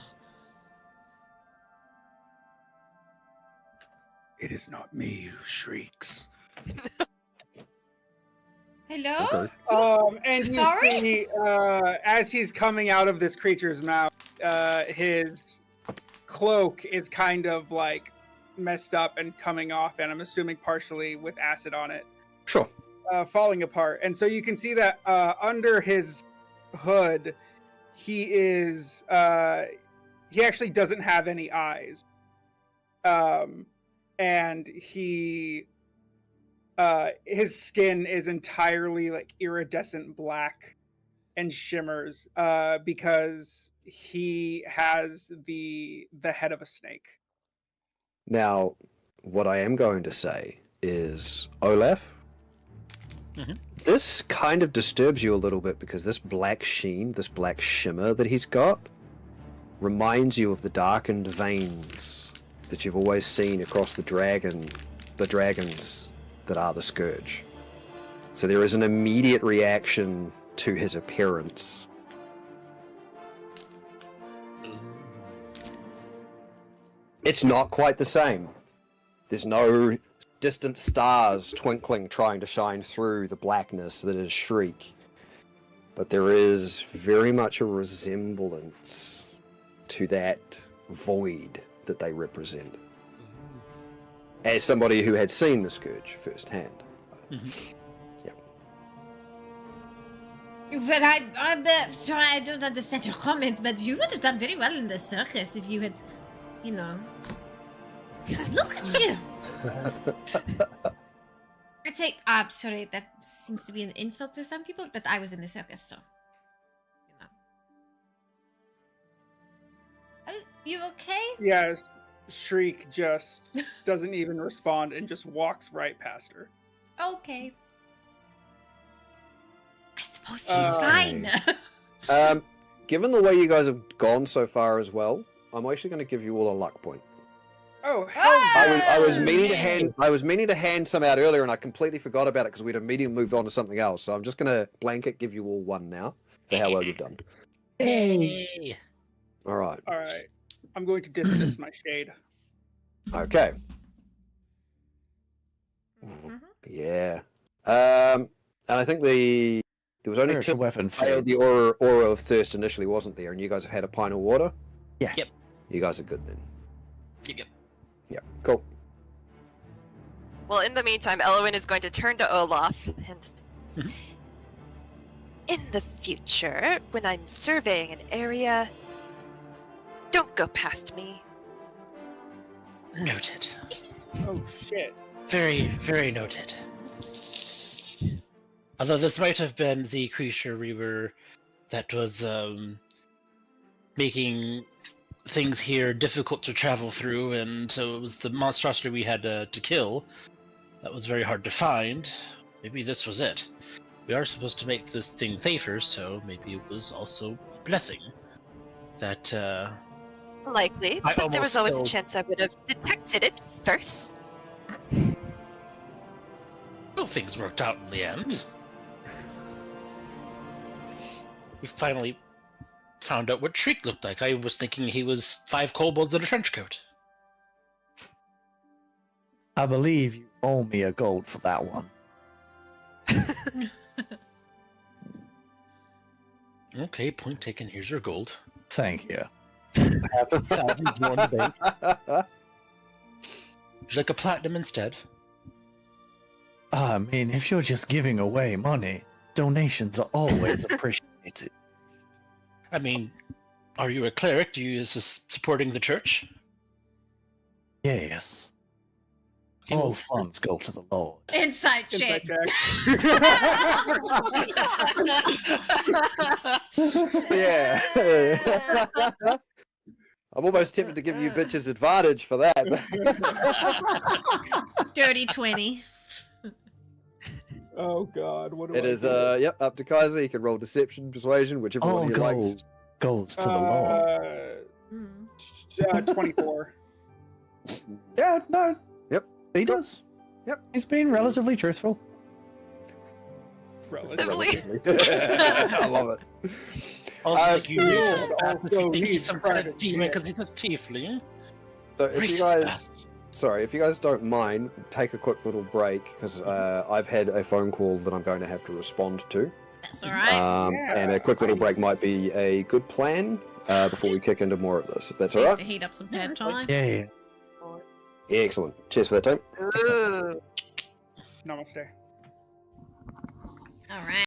It is not me who shrieks. Hello? okay. And you Sorry? see, as he's coming out of this creature's mouth, his cloak is kind of like messed up and coming off, and I'm assuming partially with acid on it, Sure. falling apart. And so you can see that under his hood, he actually doesn't have any eyes, and his skin is entirely like iridescent black and shimmers because he has the head of a snake. Now, what I am going to say is, Olaf, this kind of disturbs you a little bit because this black sheen, this black shimmer that he's got, reminds you of the darkened veins that you've always seen across the dragons that are the Scourge. So there is an immediate reaction to his appearance. It's not quite the same. There's no distant stars twinkling trying to shine through the blackness that is Shriek. But there is very much a resemblance to that void that they represent. As somebody who had seen the Scourge firsthand. But I'm sorry, I don't understand your comment, but you would have done very well in the circus if you had, you know. Look at you! I take. Sorry, that seems to be an insult to some people, but I was in the circus, so. You know. Are you okay? Yes, Shriek just doesn't even respond and just walks right past her. Okay. I suppose he's fine. Given the way you guys have gone so far as well, I'm actually going to give you all a luck point. Oh, hell yeah. I was meaning to hand some out earlier, and I completely forgot about it because we'd immediately moved on to something else. So I'm just going to blanket give you all one now for how well you've done. Hey. All right. All right. I'm going to dismiss my shade. Okay. Mhm. Yeah. And I think there was only Spiritual two weapon failed the fails. aura of thirst initially, wasn't there? And you guys have had a pint of water. Yeah. Yep. You guys are good then. Yep. Yeah. Cool. Well, in the meantime, Elwyn is going to turn to Olaf and... In the future, when I'm surveying an area, don't go past me. Noted. Oh, shit. Very, very noted. Although this might have been the creature that was making things here difficult to travel through, and so it was the monstrosity we had to kill. That was very hard to find. Maybe this was it. We are supposed to make this thing safer, so maybe it was also a blessing. That, Likely, I but there was always almost a chance I would have detected it first. well, things worked out in the end. We finally found out what Shriek looked like. I was thinking he was 5 kobolds in a trench coat. I believe you owe me a gold for that one. Okay, point taken. Here's your gold. Thank you. Thousands more in the bank. Would you like a platinum instead? I mean, if you're just giving away money, donations are always appreciated. I mean, are you a cleric? Do you supporting the church? Yes. Okay, All well, funds go to the Lord. Inside Inside check. check. Yeah. I'm almost tempted to give you bitches advantage for that. Dirty 20. Oh, God. What do It I is, do? yep, up to Kaiser. He can roll deception, persuasion, whichever All one he likes. gold goes to the Lord. Hmm. 24. Yeah, no. Yep. He does. Yep. He's been relatively truthful. Relatively. I love it. Also, you Lord, also think he's he's some kind of private demon jet. because he's a tiefling. So if you guys, if you guys don't mind, take a quick little break because I've had a phone call that I'm going to have to respond to. That's all right. And a quick little break might be a good plan before we kick into more of this, if that's all Need right. to heat up some bad time. Yeah. Excellent. Cheers for that time. Ooh. Namaste. All right.